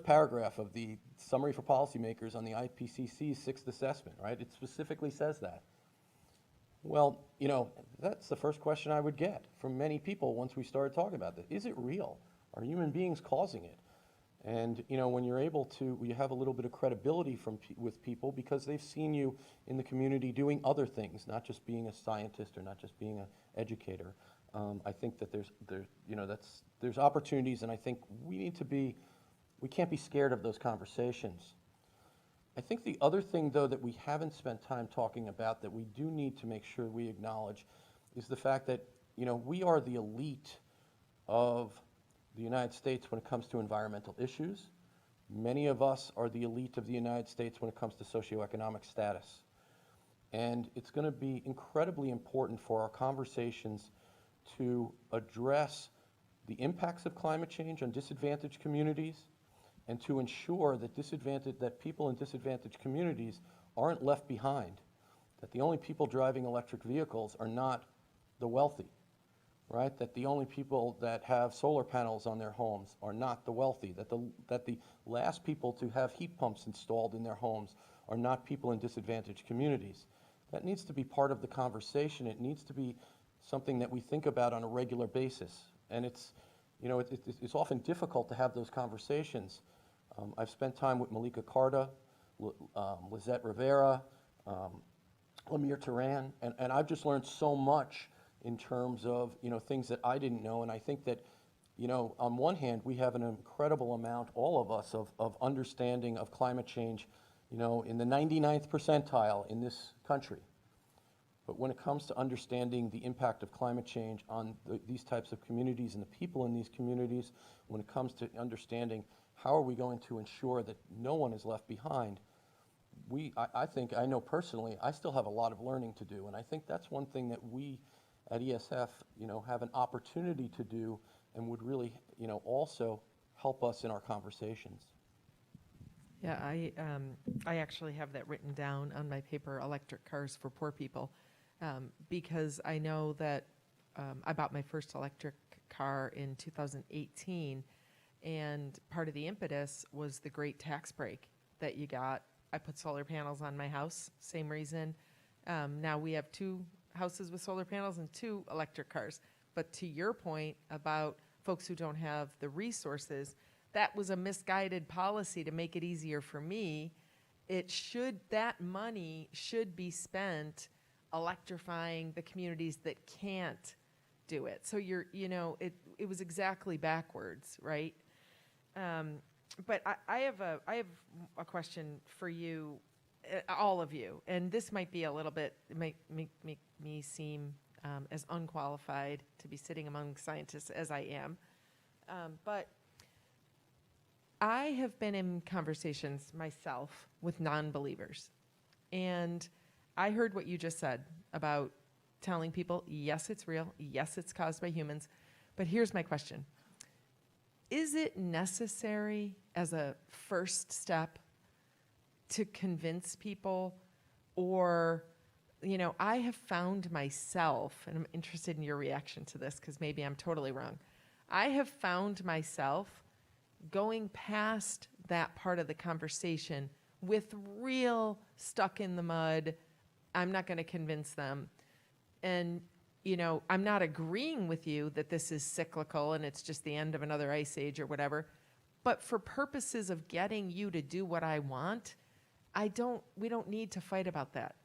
paragraph of the Summary for Policymakers on the IPCC's sixth assessment, right? It specifically says that. Well, that's the first question I would get from many people once we started talking about this. Is it real? Are human beings causing it? And, when you're able to, you have a little bit of credibility with people because they've seen you in the community doing other things, not just being a scientist or not just being an educator. I think that there's opportunities, and I think we can't be scared of those conversations. I think the other thing, though, that we haven't spent time talking about that we do need to make sure we acknowledge is the fact that, we are the elite of the United States when it comes to environmental issues. Many of us are the elite of the United States when it comes to socioeconomic status. And it's going to be incredibly important for our conversations to address the impacts of climate change on disadvantaged communities and to ensure that people in disadvantaged communities aren't left behind, that the only people driving electric vehicles are not the wealthy, right? That the only people that have solar panels on their homes are not the wealthy, that the last people to have heat pumps installed in their homes are not people in disadvantaged communities. That needs to be part of the conversation. It needs to be something that we think about on a regular basis. And it's often difficult to have those conversations. I've spent time with Malika Carta, Lizette Rivera, Lamir Turan, and I've just learned so much in terms of things that I didn't know, and I think that You know, on one hand, we have an incredible amount, all of us, of understanding of climate change, you know, in the 99th percentile in this country. But when it comes to understanding the impact of climate change on these types of communities and the people in these communities, when it comes to understanding how are we going to ensure that no one is left behind, I think, I know personally, I still have a lot of learning to do. And I think that's one thing that we at ESF, you know, have an opportunity to do and would really, you know, also help us in our conversations. Yeah, I actually have that written down on my paper, electric cars for poor people, because I know that I bought my first electric car in 2018, and part of the impetus was the great tax break that you got. I put solar panels on my house, same reason. Now we have 2 houses with solar panels and 2 electric cars. But to your point about folks who don't have the resources, that was a misguided policy to make it easier for me. That money should be spent electrifying the communities that can't do it. So it was exactly backwards, right? But I have a question for you, all of you, and this might be a little bit, it might make me seem as unqualified to be sitting among scientists as I am. But I have been in conversations myself with non-believers. And I heard what you just said about telling people, yes, it's real. Yes, it's caused by humans. But here's my question. Is it necessary as a first step to convince people? Or, I have found myself, and I'm interested in your reaction to this because maybe I'm totally wrong. I have found myself going past that part of the conversation with real stuck in the mud, I'm not going to convince them. And, I'm not agreeing with you that this is cyclical and it's just the end of another ice age or whatever. But for purposes of getting you to do what I want, we don't need to fight about that.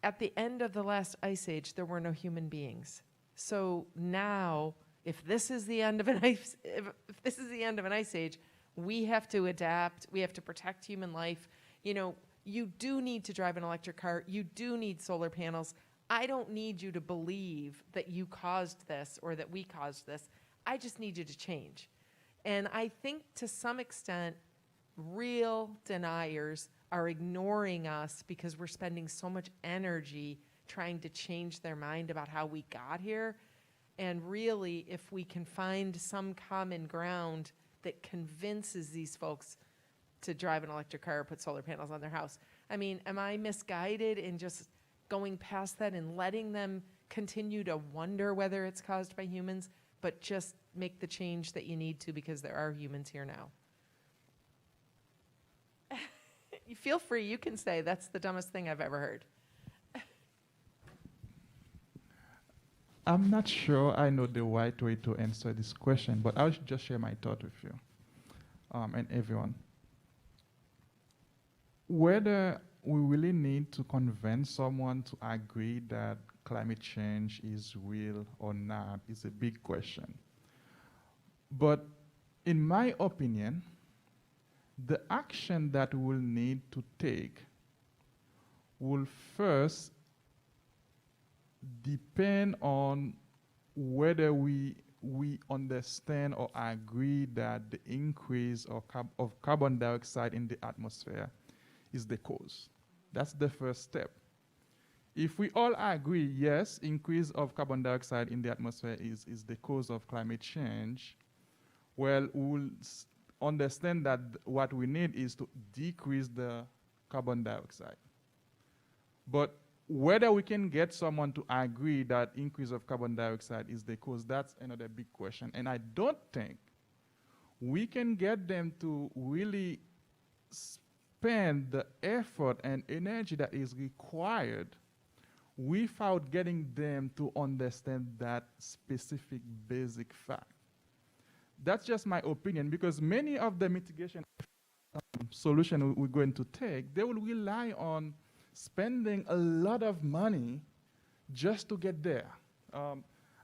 At the end of the last ice age, there were no human beings. So now, if this is the end of an ice, if this is the end of an ice age, we have to adapt. We have to protect human life. You do need to drive an electric car. You do need solar panels. I don't need you to believe that you caused this or that we caused this. I just need you to change. And I think to some extent, real deniers are ignoring us because we're spending so much energy trying to change their mind about how we got here. And really, if we can find some common ground that convinces these folks to drive an electric car or put solar panels on their house. I mean, am I misguided in just going past that and letting them continue to wonder whether it's caused by humans, but just make the change that you need to because there are humans here now? You feel free, you can say that's the dumbest thing I've ever heard. I'm not sure I know the right way to answer this question, but I'll just share my thought with you and everyone. Whether we really need to convince someone to agree that climate change is real or not is a big question. But in my opinion, the action that we'll need to take will first depend on whether we understand or agree that the increase of carbon dioxide in the atmosphere is the cause. That's the first step. If we all agree, yes, increase of carbon dioxide in the atmosphere is the cause of climate change, well, we'll understand that what we need is to decrease the carbon dioxide. But whether we can get someone to agree that increase of carbon dioxide is the cause, that's another big question. And I don't think we can get them to really spend the effort and energy that is required without getting them to understand that specific basic fact. That's just my opinion, because many of the mitigation solutions we're going to take, they will rely on spending a lot of money just to get there.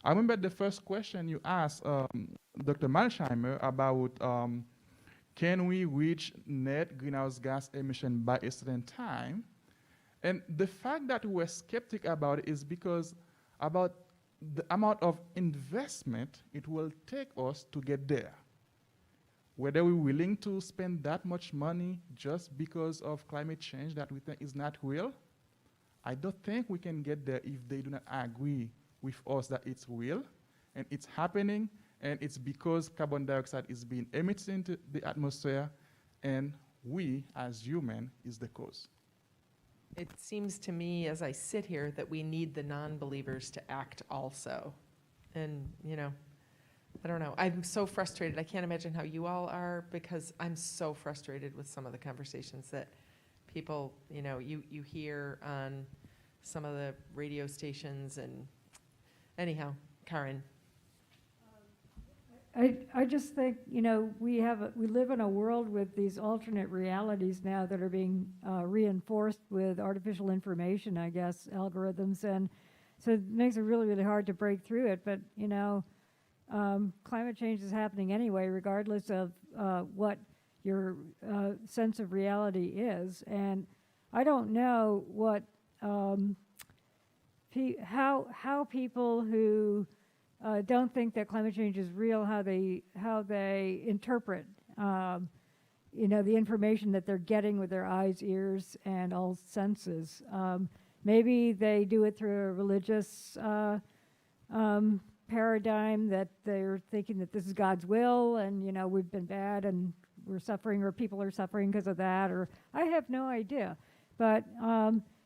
I remember the first question you asked Dr. Malsheimer about can we reach net greenhouse gas emission by a certain time? And the fact that we're skeptic about it is because about the amount of investment it will take us to get there. Whether we're willing to spend that much money just because of climate change that we think is not real, I don't think we can get there if they do not agree with us that it's real and it's happening, and it's because carbon dioxide is being emitted into the atmosphere, and we as humans is the cause. It seems to me, as I sit here, that we need the non-believers to act also. And, you know, I don't know. I'm so frustrated. I can't imagine how you all are, because I'm so frustrated with some of the conversations that people, you know, you hear on some of the radio stations. And anyhow, Karen. I just think, you know, we live in a world with these alternate realities now that are being reinforced with artificial information, I guess, algorithms, and so it makes it really, really hard to break through it. But, you know, climate change is happening anyway, regardless of what your sense of reality is. And I don't know what how people who don't think that climate change is real, how they interpret, you know, the information that they're getting with their eyes, ears, and all senses. Maybe they do it through a religious paradigm, that they're thinking that this is God's will, and, you know, we've been bad and we're suffering, or people are suffering because of that, or I have no idea. But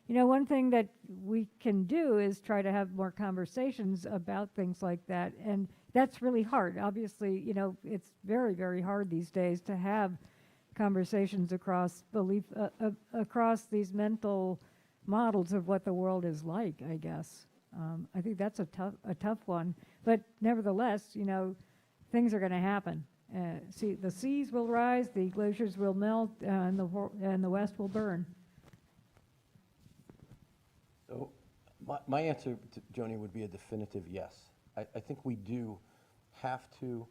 you know, one thing that we can do is try to have more conversations about things like that, and that's really hard. Obviously, you know, it's very, very hard these days to have conversations across across these mental models of what the world is like, I guess. I think that's a tough one, but nevertheless, you know, things are going to happen. See, the seas will rise, the glaciers will melt, and the West will burn. So my answer to Joni would be a definitive yes. I think we do have to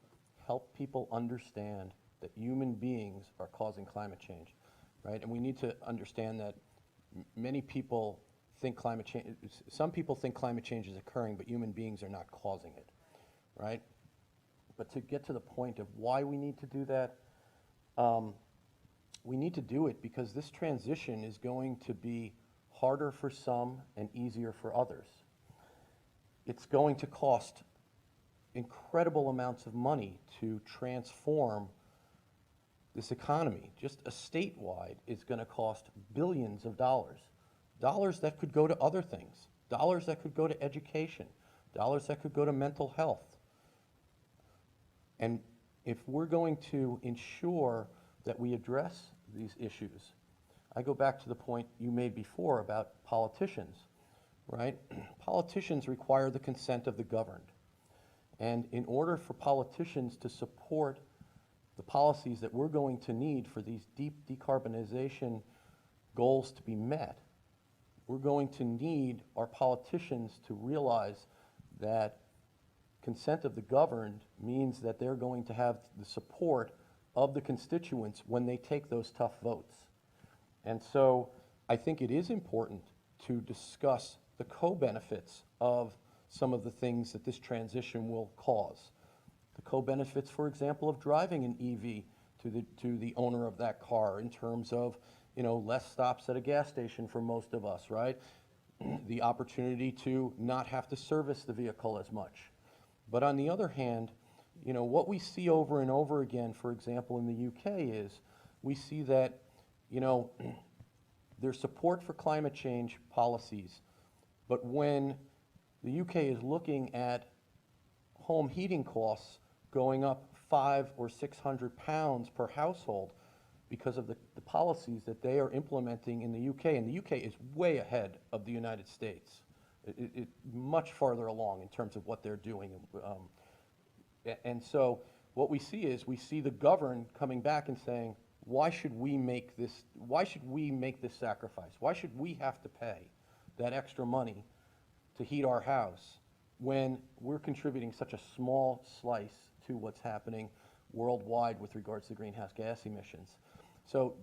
help people understand that human beings are causing climate change, right? And we need to understand that many people think climate change, some people think climate change is occurring, but human beings are not causing it, right? But to get to the point of why we need to do that, we need to do it because this transition is going to be harder for some and easier for others. It's going to cost incredible amounts of money to transform this economy. Just a statewide is going to cost billions of dollars. Dollars that could go to other things. Dollars that could go to education. Dollars that could go to mental health. And if we're going to ensure that we address these issues, I go back to the point you made before about politicians, right? Politicians require the consent of the governed. And in order for politicians to support the policies that we're going to need for these deep decarbonization goals to be met, we're going to need our politicians to realize that consent of the governed means that they're going to have the support of the constituents when they take those tough votes. And so I think it is important to discuss the co-benefits of some of the things that this transition will cause. The co-benefits, for example, of driving an EV to the owner of that car in terms of, you know, less stops at a gas station for most of us, right? The opportunity to not have to service the vehicle as much. But on the other hand, you know, what we see over and over again, for example, in the UK is we see that, you know, there's support for climate change policies, but when the UK is looking at home heating costs going up 500 or 600 pounds per household because of the policies that they are implementing in the UK, and the UK is way ahead of the United States. It much farther along in terms of what they're doing. And so what we see is we see the governed coming back and saying, why should we make this sacrifice? Why should we have to pay that extra money to heat our house when we're contributing such a small slice to what's happening worldwide with regards to greenhouse gas emissions. So,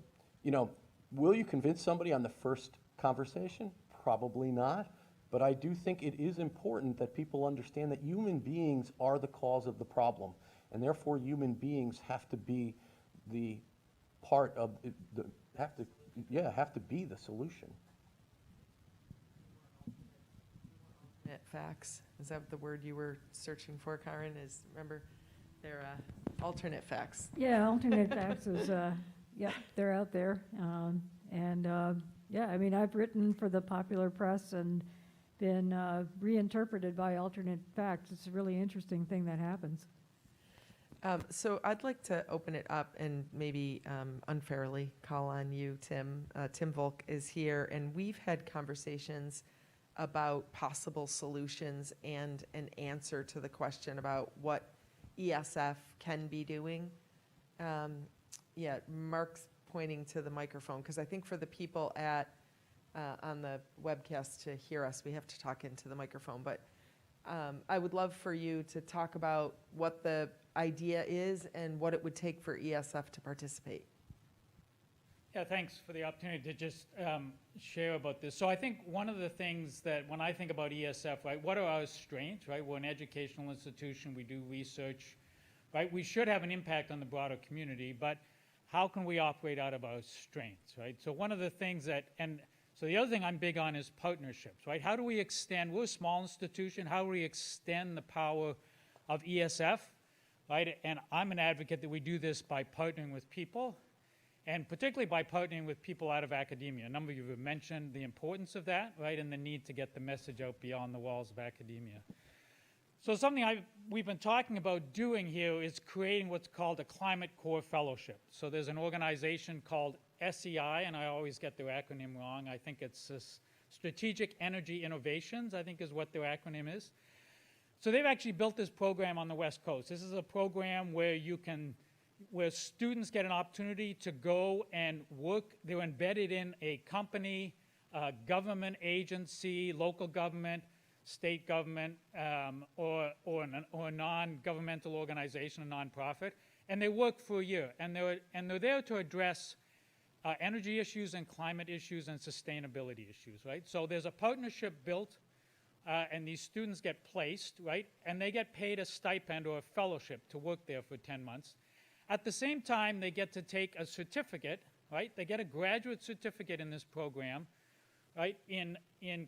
you know, will you convince somebody on the first conversation? Probably not. But I do think it is important that people understand that human beings are the cause of the problem, and therefore human beings have to be the part of have to be the solution. Alternate facts, is that the word you were searching for, Karen? Is, remember, they're alternate facts. Yeah, alternate facts is, yeah, they're out there. Yeah, I mean, I've written for the popular press and been reinterpreted by alternate facts. It's a really interesting thing that happens. So I'd like to open it up and maybe unfairly call on you, Tim. Tim Volk is here, and we've had conversations about possible solutions and an answer to the question about what ESF can be doing. Yeah, Mark's pointing to the microphone, because I think for the people at on the webcast to hear us, we have to talk into the microphone. But I would love for you to talk about what the idea is and what it would take for ESF to participate. Yeah, thanks for the opportunity to just share about this. So I think one of the things that when I think about ESF, right, what are our strengths, right? We're an educational institution, we do research, right? We should have an impact on the broader community, but how can we operate out of our strengths, right? So one of the things that, and so the other thing I'm big on is partnerships, right? How do we extend, we're a small institution, how do we extend the power of ESF, right? And I'm an advocate that we do this by partnering with people, and particularly by partnering with people out of academia. A number of you have mentioned the importance of that, right, and the need to get the message out beyond the walls of academia. So something we've been talking about doing here is creating what's called a Climate Core Fellowship. So there's an organization called SEI, and I always get their acronym wrong. I think it's Strategic Energy Innovations, I think is what their acronym is. So they've actually built this program on the West Coast. This is a program where where students get an opportunity to go and work. They're embedded in a company, a government agency, local government, state government, or a non-governmental organization, a nonprofit, and they work for a year. And they're there to address energy issues and climate issues and sustainability issues, right? So there's a partnership built, and these students get placed, right? And they get paid a stipend or a fellowship to work there for 10 months. At the same time, they get to take a certificate, right? They get a graduate certificate in this program, right, in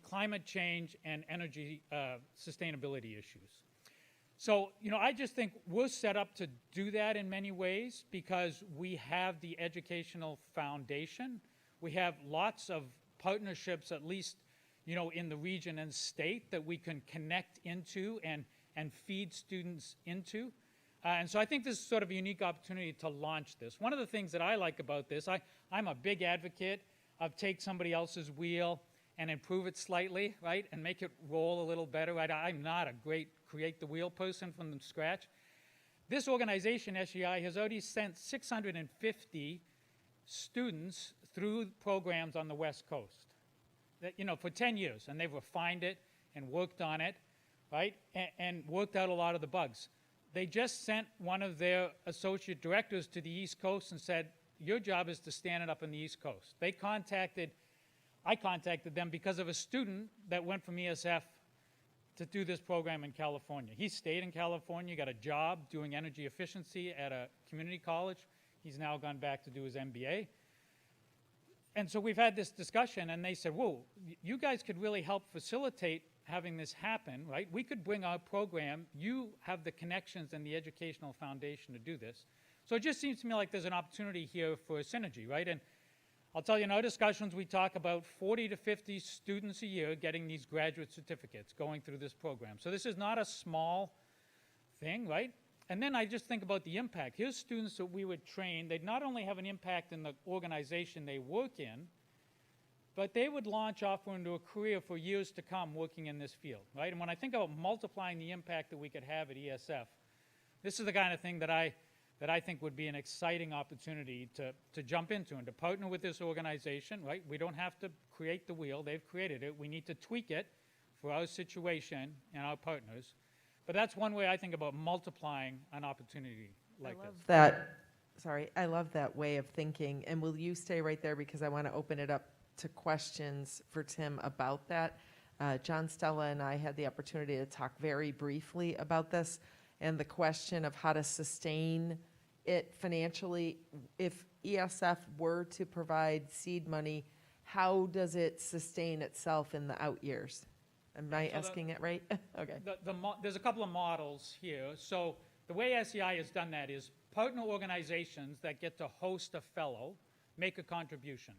climate change and energy sustainability issues. So, you know, I just think we're set up to do that in many ways because we have the educational foundation. We have lots of partnerships, at least, you know, in the region and state that we can connect into and feed students into. And so I think this is sort of a unique opportunity to launch this. One of the things that I like about this, I'm a big advocate of take somebody else's wheel and improve it slightly, right, and make it roll a little better, right? I'm not a great create the wheel person from the scratch. This organization, SEI, has already sent 650 students through programs on the West Coast, that, you know, for 10 years, and they've refined it and worked on it, right, and worked out a lot of the bugs. They just sent one of their associate directors to the East Coast and said, your job is to stand it up on the East Coast. I contacted them because of a student that went from ESF to do this program in California. He stayed in California, got a job doing energy efficiency at a community college. He's now gone back to do his MBA. And so we've had this discussion, and they said, whoa, you guys could really help facilitate having this happen, right? We could bring our program. You have the connections and the educational foundation to do this. So it just seems to me like there's an opportunity here for a synergy, right? And I'll tell you, in our discussions, we talk about 40 to 50 students a year getting these graduate certificates going through this program. So this is not a small thing, right? And then I just think about the impact. Here's students that we would train. They'd not only have an impact in the organization they work in, but they would launch off into a career for years to come working in this field, right? And when I think about multiplying the impact that we could have at ESF, this is the kind of thing that I think would be an exciting opportunity to jump into and to partner with this organization, right? We don't have to create the wheel. They've created it. We need to tweak it for our situation and our partners. But that's one way I think about multiplying an opportunity like this. I love that way of thinking. And will you stay right there because I want to open it up to questions for Tim about that. John Stella and I had the opportunity to talk very briefly about this and the question of how to sustain it financially. If ESF were to provide seed money, how does it sustain itself in the out years? Am I asking it right? Okay. There's a couple of models here. So the way SEI has done that is partner organizations that get to host a fellow make a contribution.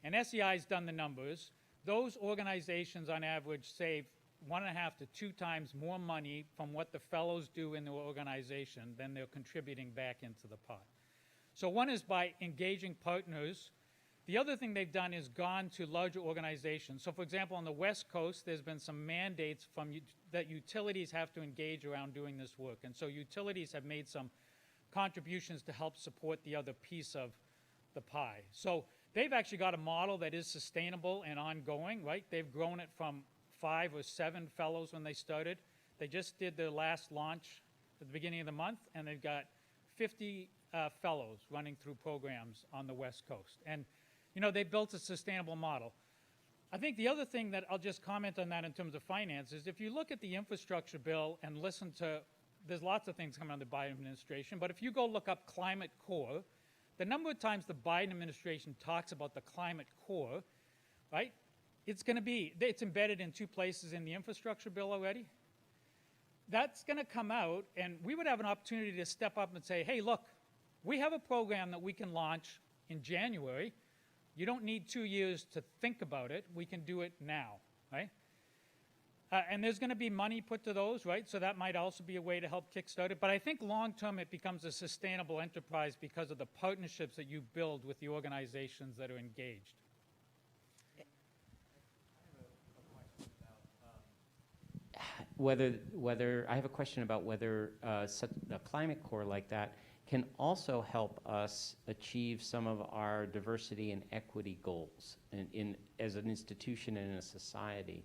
And SEI has done the numbers. Those organizations on average save 1.5 to 2 times more money from what the fellows do in their organization than they're contributing back into the pot. So one is by engaging partners. The other thing they've done is gone to larger organizations. So for example, on the West Coast, there's been some mandates that utilities have to engage around doing this work. And so utilities have made some contributions to help support the other piece of the pie. So they've actually got a model that is sustainable and ongoing, right? They've grown it from 5 or 7 fellows when they started. They just did their last launch at the beginning of the month, and they've got 50 fellows running through programs on the West Coast. And you know, they built a sustainable model. I think the other thing that I'll just comment on that in terms of finance is if you look at the infrastructure bill and listen to, there's lots of things coming on the Biden administration, but if you go look up climate core, the number of times the Biden administration talks about the climate core, right, it's embedded in 2 places in the infrastructure bill already. That's going to come out, and we would have an opportunity to step up and say, hey, look, we have a program that we can launch in January. You don't need 2 years to think about it. We can do it now, right? And there's going to be money put to those, right? So that might also be a way to help kickstart it. But I think long-term it becomes a sustainable enterprise because of the partnerships that you build with the organizations that are engaged. I have a question about whether such a climate core like that can also help us achieve some of our diversity and equity goals as an institution and in a society.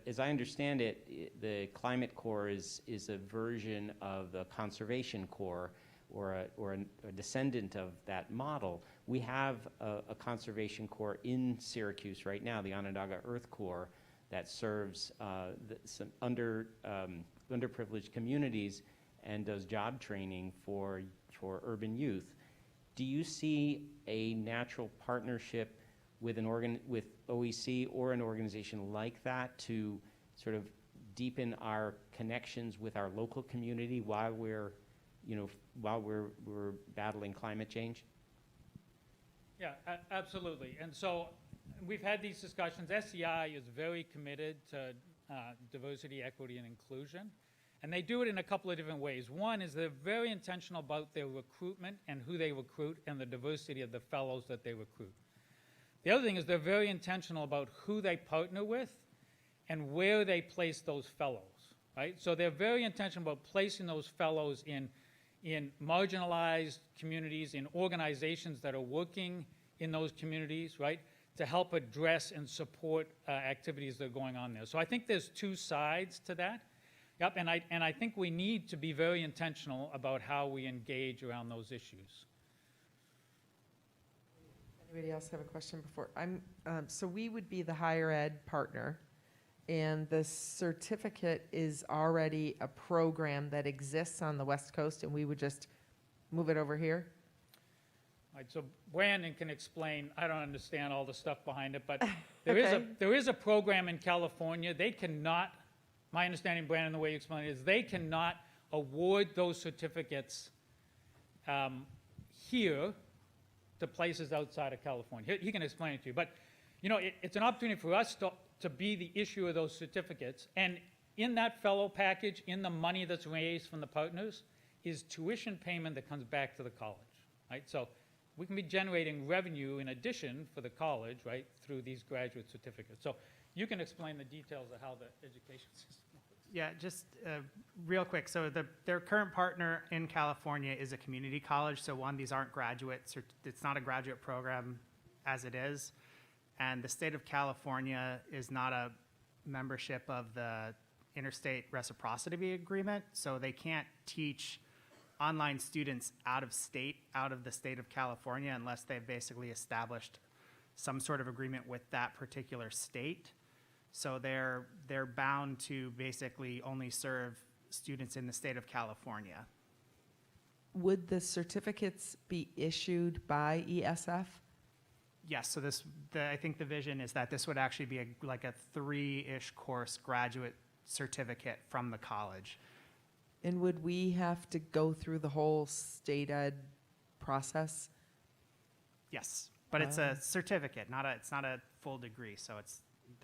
As I understand it, the climate core is a version of the conservation core or a descendant of that model. We have a conservation core in Syracuse right now, the Onondaga Earth Corps, that serves some underprivileged communities and does job training for urban youth. Do you see a natural partnership with with OEC or an organization like that to sort of deepen our connections with our local community while we're battling climate change? Yeah, absolutely. And so we've had these discussions. SEI is very committed to diversity, equity, and inclusion. And they do it in a couple of different ways. One is they're very intentional about their recruitment and who they recruit and the diversity of the fellows that they recruit. The other thing is they're very intentional about who they partner with and where they place those fellows, right? So they're very intentional about placing those fellows in marginalized communities, in organizations that are working in those communities, right, to help address and support activities that are going on there. So I think there's 2 sides to that. Yep, and I think we need to be very intentional about how we engage around those issues. Anybody else have a question before? So we would be the higher ed partner, and the certificate is already a program that exists on the West Coast, and we would just move it over here? All right, so Brandon can explain. I don't understand all the stuff behind it, but there is a program in California. They cannot, my understanding, Brandon, the way you explain it is they cannot award those certificates here to places outside of California. He can explain it to you. But, you know, it's an opportunity for us to be the issuer of those certificates. And in that fellow package, in the money that's raised from the partners, is tuition payment that comes back to the college, right? So we can be generating revenue in addition for the college, right, through these graduate certificates. So you can explain the details of how the education system works. Yeah, just real quick. So their current partner in California is a community college. So these aren't graduates. It's not a graduate program as it is. And the state of California is not membership of the Interstate Reciprocity Agreement, so they can't teach online students out of the state of California, unless they've basically established some sort of agreement with that particular state. So they're bound to basically only serve students in the state of California. Would the certificates be issued by ESF? Yes, so I think the vision is that this would actually be like a 3-ish course graduate certificate from the college. And would we have to go through the whole state ed process? Yes, but it's a certificate, it's not a full degree, so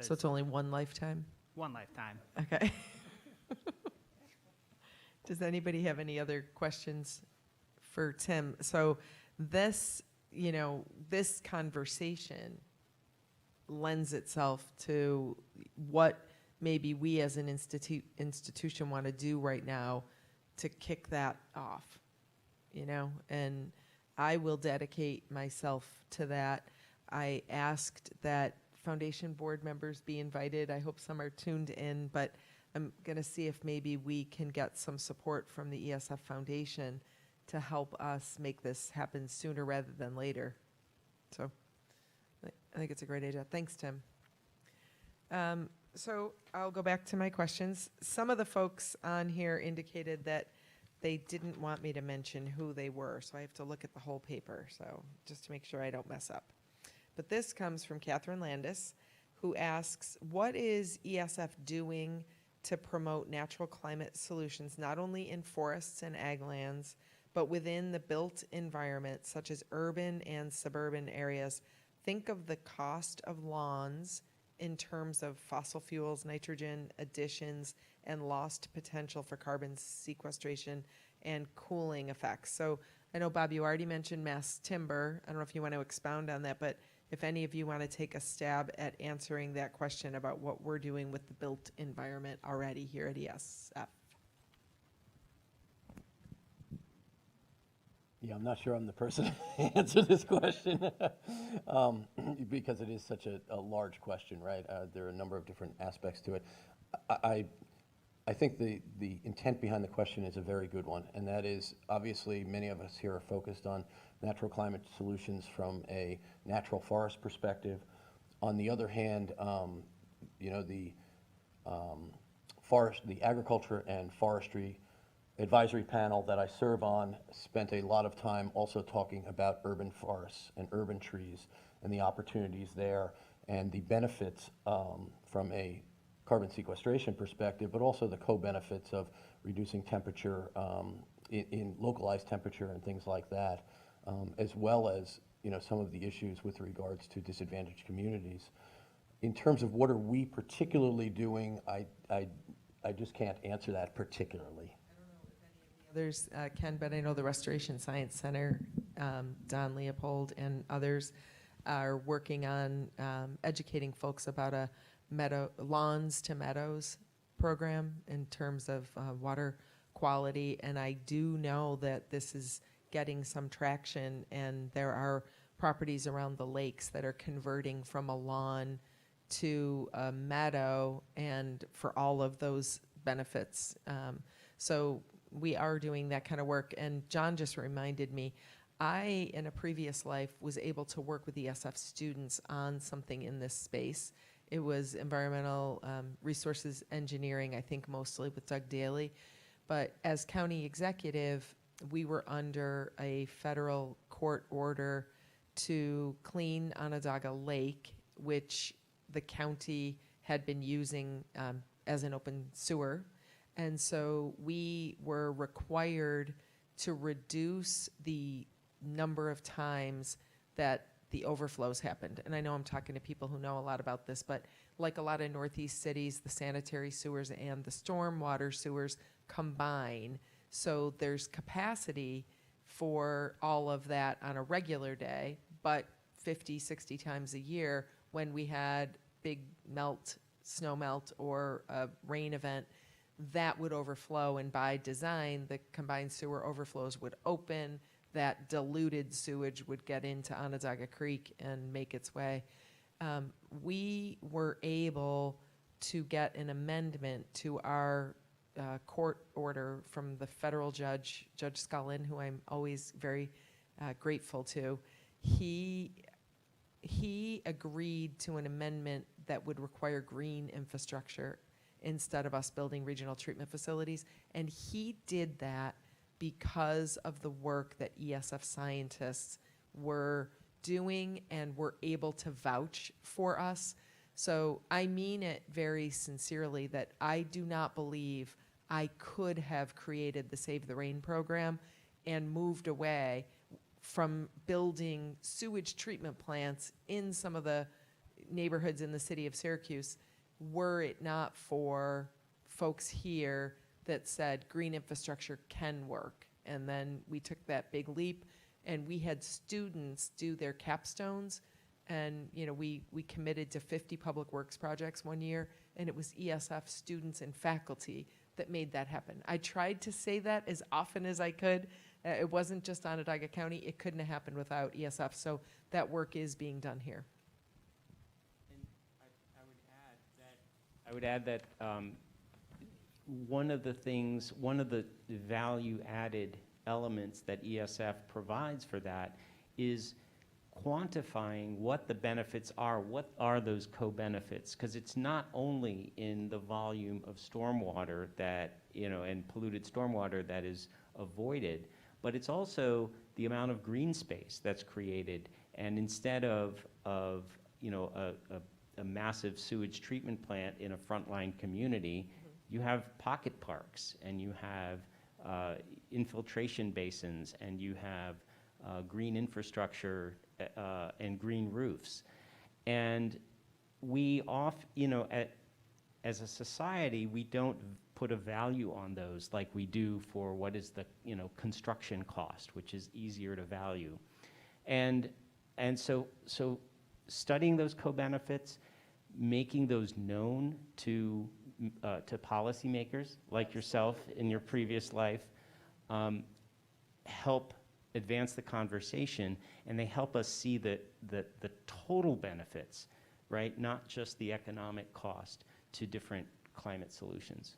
So it's only one lifetime? one lifetime. Okay. Does anybody have any other questions for Tim? So this, this conversation lends itself to what maybe we as an institution want to do right now to kick that off, and I will dedicate myself to that. I asked that foundation board members be invited. I hope some are tuned in, but I'm going to see if maybe we can get some support from the ESF Foundation to help us make this happen sooner rather than later. So I think it's a great idea. Thanks, Tim. So I'll go back to my questions. Some of the folks on here indicated that they didn't want me to mention who they were, so I have to look at the whole paper, so just to make sure I don't mess up. But this comes from Catherine Landis, who asks, what is ESF doing to promote natural climate solutions, not only in forests and ag lands, but within the built environment, such as urban and suburban areas? Think of the cost of lawns in terms of fossil fuels, nitrogen additions, and lost potential for carbon sequestration and cooling effects. So I know, Bob, you already mentioned mass timber. I don't know if you want to expound on that, but if any of you want to take a stab at answering that question about what we're doing with the built environment already here at ESF. Yeah, I'm not sure I'm the person to answer this question because it is such a large question, right? There are a number of different aspects to it. I think the intent behind the question is a very good one, and that is, obviously many of us here are focused on natural climate solutions from a natural forest perspective. On the other hand, the agriculture and forestry advisory panel that I serve on spent a lot of time also talking about urban forests and urban trees and the opportunities there and the benefits from a carbon sequestration perspective, but also the co-benefits of reducing temperature in localized temperature and things like that, as well as some of the issues with regards to disadvantaged communities. In terms of what are we particularly doing, I just can't answer that particularly. Others can, but I know the Restoration Science Center, Don Leopold and others are working on educating folks about a lawns to meadows program in terms of water quality. And I do know that this is getting some traction, and there are properties around the lakes that are converting from a lawn to a meadow, and for all of those benefits. So we are doing that kind of work. And John just reminded me, I, in a previous life, was able to work with ESF students on something in this space. It was environmental resources engineering, I think mostly with Doug Daly. But as county executive, we were under a federal court order to clean Onondaga Lake, which the county had been using as an open sewer. And so we were required to reduce the number of times that the overflows happened. And I know I'm talking to people who know a lot about this, but like a lot of Northeast cities, the sanitary sewers and the stormwater sewers combine. So there's capacity for all of that on a regular day, but 50, 60 times a year when we had big snow melt, or a rain event, that would overflow. And by design, the combined sewer overflows would open. That diluted sewage would get into Onondaga Creek and make its way. We were able to get an amendment to our court order from the federal judge, Judge Scullin, who I'm always very grateful to. He agreed to an amendment that would require green infrastructure instead of us building regional treatment facilities. And he did that because of the work that ESF scientists were doing and were able to vouch for us. So I mean it very sincerely that I do not believe I could have created the Save the Rain program and moved away from building sewage treatment plants in some of the neighborhoods in the city of Syracuse were it not for folks here that said green infrastructure can work. And then we took that big leap, and we had students do their capstones. And we committed to 50 public works projects one year, and it was ESF students and faculty that made that happen. I tried to say that as often as I could. It wasn't just Onondaga County. It couldn't have happened without ESF. So that work is being done here. And I would add that one of the value-added elements that ESF provides for that is quantifying what the benefits are. What are those co-benefits? Because it's not only in the volume of stormwater that, and polluted stormwater that is avoided, but it's also the amount of green space that's created. And instead of a massive sewage treatment plant in a frontline community, you have pocket parks, and you have infiltration basins, and you have green infrastructure and green roofs. And we as a society, we don't put a value on those like we do for what is the construction cost, which is easier to value. And so studying those co-benefits, making those known to policymakers like yourself in your previous life, help advance the conversation, and they help us see the total benefits, right? Not just the economic cost to different climate solutions.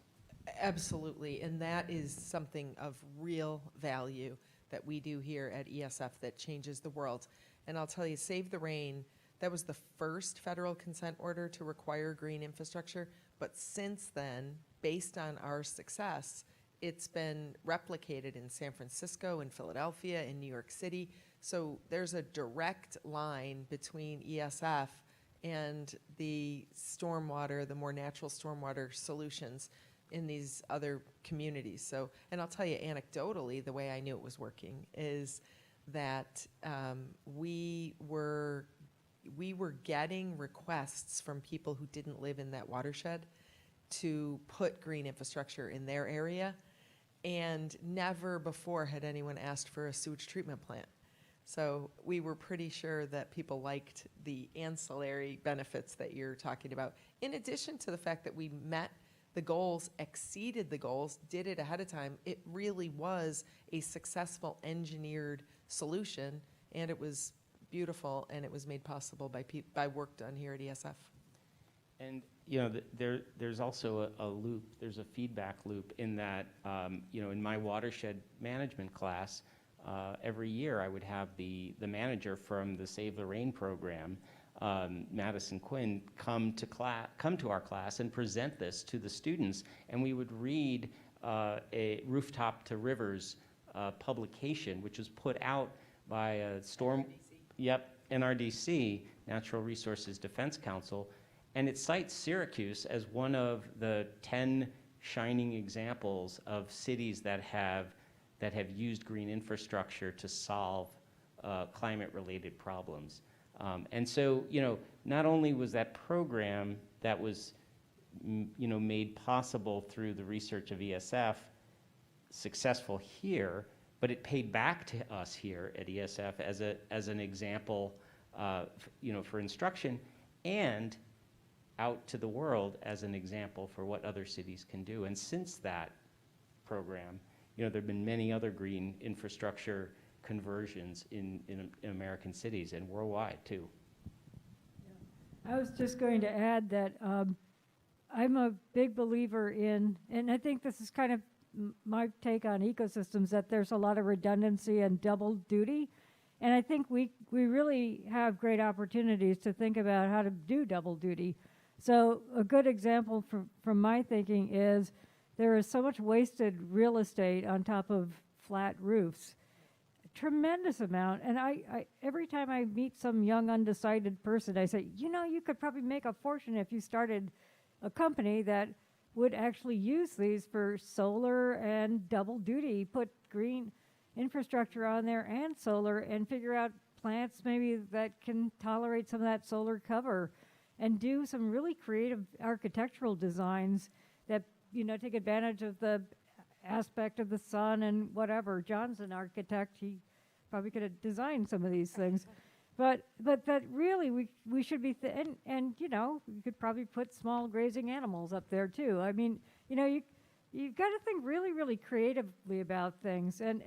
Absolutely, and that is something of real value that we do here at ESF that changes the world. And I'll tell you, Save the Rain, that was the first federal consent order to require green infrastructure, but since then, based on our success, it's been replicated in San Francisco, in Philadelphia, in New York City. So there's a direct line between ESF and the stormwater, the more natural stormwater solutions in these other communities. So, and I'll tell you anecdotally, the way I knew it was working is that we were getting requests from people who didn't live in that watershed to put green infrastructure in their area, and never before had anyone asked for a sewage treatment plant. So we were pretty sure that people liked the ancillary benefits that you're talking about, in addition to the fact that we met the goals, exceeded the goals, did it ahead of time. It really was a successful engineered solution, and it was beautiful, and it was made possible by work done here at ESF. And there's also a loop. There's a feedback loop in that in my watershed management class, every year I would have the manager from the Save the Rain program, Madison Quinn, come to our class and present this to the students, and we would read a Rooftop to Rivers publication, which was put out by a NRDC, Natural Resources Defense Council. And it cites Syracuse as one of the 10 shining examples of cities that have used green infrastructure to solve climate-related problems. And so, not only was that program that was, made possible through the research of ESF successful here, but it paid back to us here at ESF as an example, for instruction, and out to the world as an example for what other cities can do. And since that program, there have been many other green infrastructure conversions in American cities and worldwide too. I was just going to add that I'm a big believer in, and I think this is kind of my take on ecosystems, that there's a lot of redundancy and double duty. And I think we really have great opportunities to think about how to do double duty. So a good example from my thinking is there is so much wasted real estate on top of flat roofs, a tremendous amount. And I every time I meet some young undecided person, I say, you know, you could probably make a fortune if you started a company that would actually use these for solar and double duty, put green infrastructure on there and solar, and figure out plants maybe that can tolerate some of that solar cover, and do some really creative architectural designs that, you know, take advantage of the aspect of the sun and whatever. John's an architect, he probably could have designed some of these things. But that really we should be, and you know, you could probably put small grazing animals up there too. I mean, you know, you've got to think really, really creatively about things, and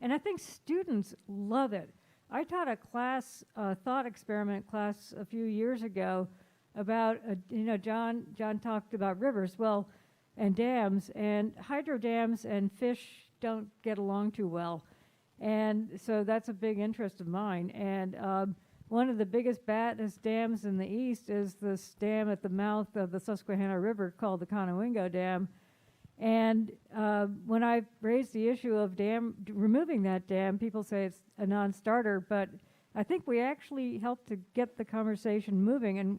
I think students love it. I taught a class, thought experiment class a few years ago about, you know, John talked about rivers, well, and dams, and hydro dams and fish don't get along too well. And so that's a big interest of mine. And one of the biggest, baddest dams in the east is this dam at the mouth of the Susquehanna River called the Conowingo Dam. And when I raised the issue of removing that dam, people say it's a non-starter, but I think we actually helped to get the conversation moving. And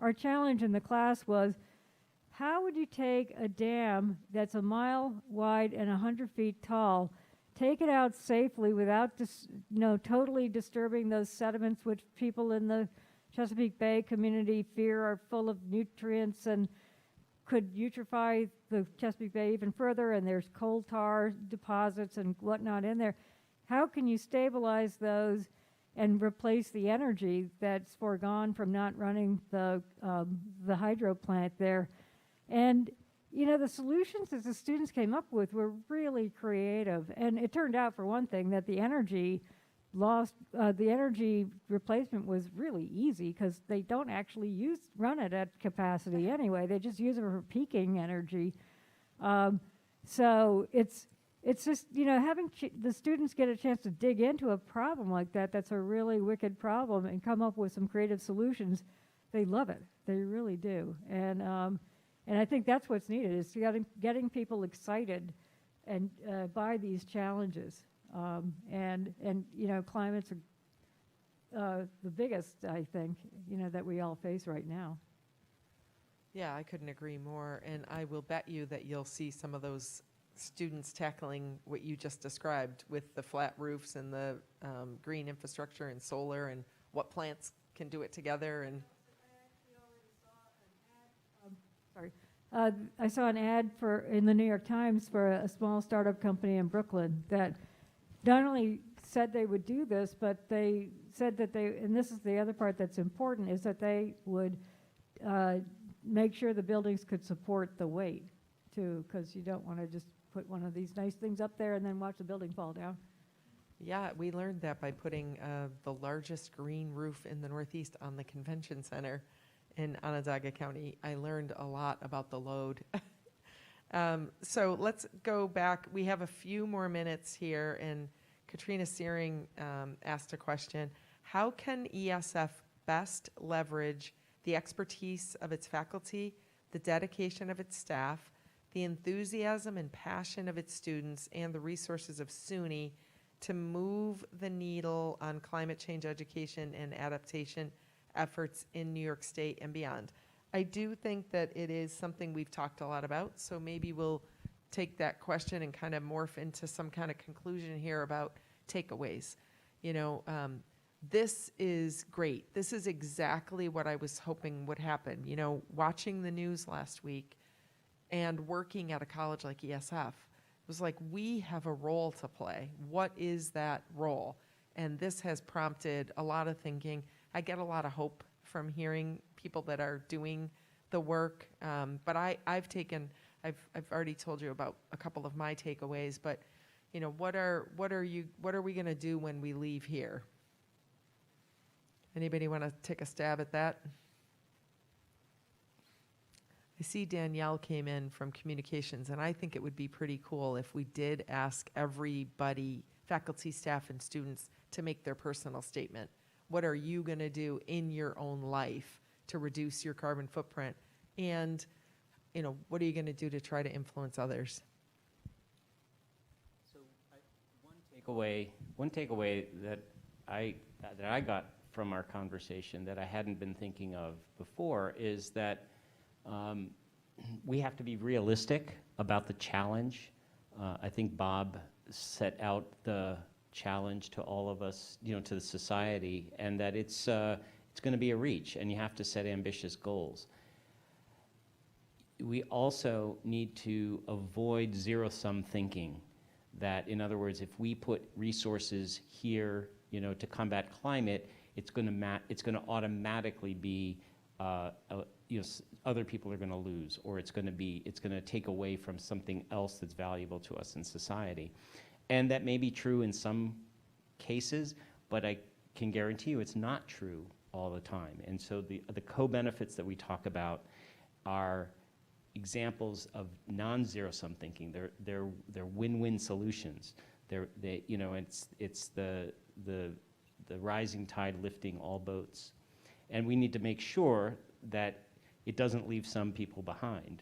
our challenge in the class was, how would you take a dam that's a mile wide and 100 feet tall, take it out safely without totally disturbing those sediments which people in the Chesapeake Bay community fear are full of nutrients and could eutrofy the Chesapeake Bay even further, and there's coal tar deposits and whatnot in there. How can you stabilize those and replace the energy that's foregone from not running the hydro plant there? And you know, the solutions that the students came up with were really creative. And it turned out, for one thing, that the energy replacement was really easy, because they don't actually run it at capacity anyway. They just use it for peaking energy. So it's just, you know, having the students get a chance to dig into a problem like that, that's a really wicked problem, and come up with some creative solutions. They love it. They really do. And I think that's what's needed, is getting people excited and by these challenges. And you know, climate's the biggest, I think, you know, that we all face right now. Yeah, I couldn't agree more. And I will bet you that you'll see some of those students tackling what you just described with the flat roofs and the green infrastructure and solar, and what plants can do it together. And I saw an ad in the New York Times for a small startup company in Brooklyn that not only said they would do this, but they said that and this is the other part that's important, is that they would make sure the buildings could support the weight too, because you don't want to just put one of these nice things up there and then watch the building fall down. yeah, we learned that by putting the largest green roof in the Northeast on the convention center in Onondaga County. I learned a lot about the load. So let's go back. We have a few more minutes here, and Katrina Searing asked a question. How can ESF best leverage the expertise of its faculty, the dedication of its staff, the enthusiasm and passion of its students, and the resources of SUNY to move the needle on climate change education and adaptation efforts in New York State and beyond? I do think that it is something we've talked a lot about, so maybe we'll take that question and kind of morph into some kind of conclusion here about takeaways. You know, this is great. This is exactly what I was hoping would happen. You know, watching the news last week and working at a college like ESF, it was like, we have a role to play. What is that role? And this has prompted a lot of thinking. I get a lot of hope from hearing people that are doing the work. But I've already told you about a couple of my takeaways. But you know, what are we going to do when we leave here? Anybody want to take a stab at that? I see Danielle came in from communications, and I think it would be pretty cool if we did ask everybody, faculty, staff, and students, to make their personal statement. What are you going to do in your own life to reduce your carbon footprint? And, what are you going to do to try to influence others? So one takeaway that I got from our conversation that I hadn't been thinking of before is that we have to be realistic about the challenge. I think Bob set out the challenge to all of us, to the society, and that it's going to be a reach, and you have to set ambitious goals. We also need to avoid zero-sum thinking. That, in other words, if we put resources here, to combat climate, it's going to automatically be, other people are going to lose, or it's going to take away from something else that's valuable to us in society. And that may be true in some cases, but I can guarantee you it's not true all the time. And so the co-benefits that we talk about are examples of non-zero-sum thinking. They're win-win solutions. It's the rising tide lifting all boats, and we need to make sure that it doesn't leave some people behind,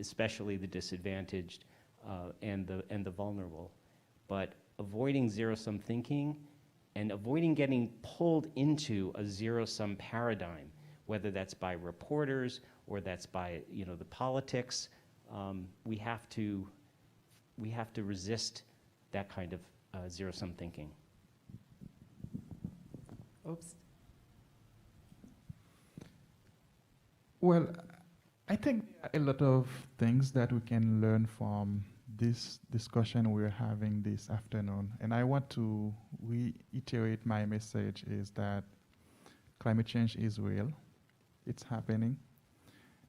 especially the disadvantaged and the vulnerable. But avoiding zero-sum thinking and avoiding getting pulled into a zero-sum paradigm, whether that's by reporters or that's by the politics, we have to resist that kind of zero-sum thinking. Oops. Well, I think there are a lot of things that we can learn from this discussion we're having this afternoon. And I want to reiterate my message is that climate change is real. It's happening.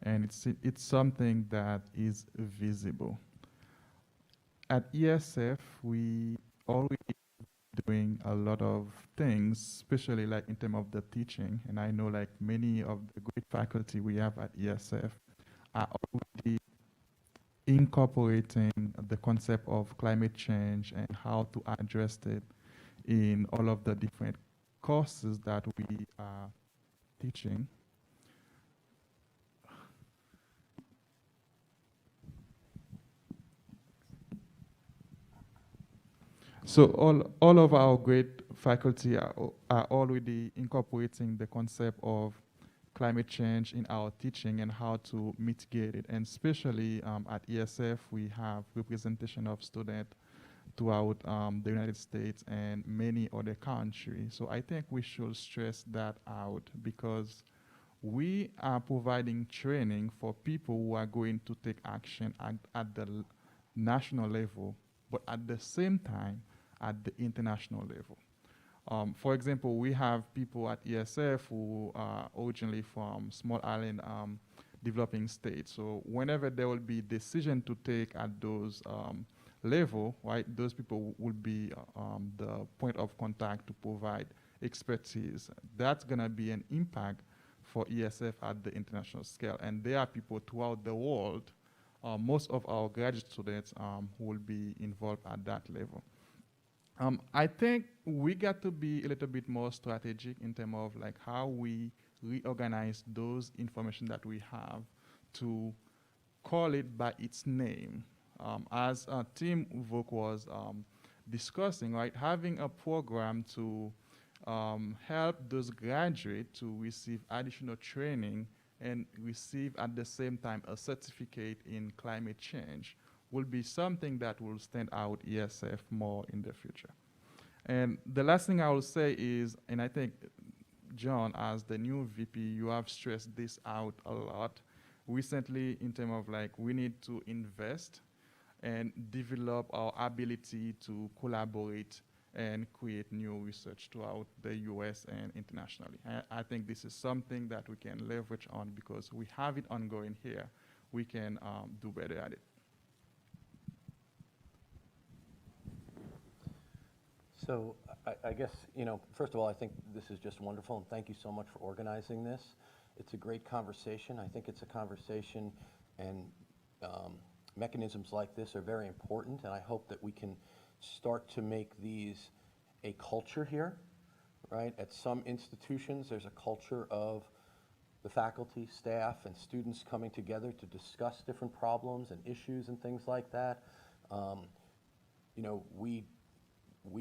And it's something that is visible. At ESF, we already doing a lot of things, especially like in terms of the teaching. And I know like many of the great faculty we have at ESF are already incorporating the concept of climate change and how to address it in all of the different courses that we are teaching. So all of our great faculty are already incorporating the concept of climate change in our teaching and how to mitigate it. And especially at ESF, we have representation of students throughout the United States and many other countries. So I think we should stress that out because we are providing training for people who are going to take action at the national level, but at the same time, at the international level. For example, we have people at ESF who are originally from small island developing states. So whenever there will be decision to take at those level, right, those people will be the point of contact to provide expertise. That's gonna be an impact for ESF at the international scale. And there are people throughout the world, most of our graduate students who will be involved at that level. I think we got to be a little bit more strategic in terms of like how we reorganize those information that we have to call it by its name. As Tim Vok was discussing, right, having a program to help those graduates to receive additional training and receive at the same time a certificate in climate change will be something that will stand out ESF more in the future. And the last thing I will say is, and I think, John, as the new VP, you have stressed this out a lot recently in terms of like we need to invest and develop our ability to collaborate and create new research throughout the US and internationally. I think this is something that we can leverage on because we have it ongoing here. We can do better at it. So I guess, first of all, I think this is just wonderful, and thank you so much for organizing this. It's a great conversation. I think it's a conversation, and mechanisms like this are very important, and I hope that we can start to make these a culture here, right? At some institutions, there's a culture of the faculty, staff, and students coming together to discuss different problems and issues and things like that. You know, we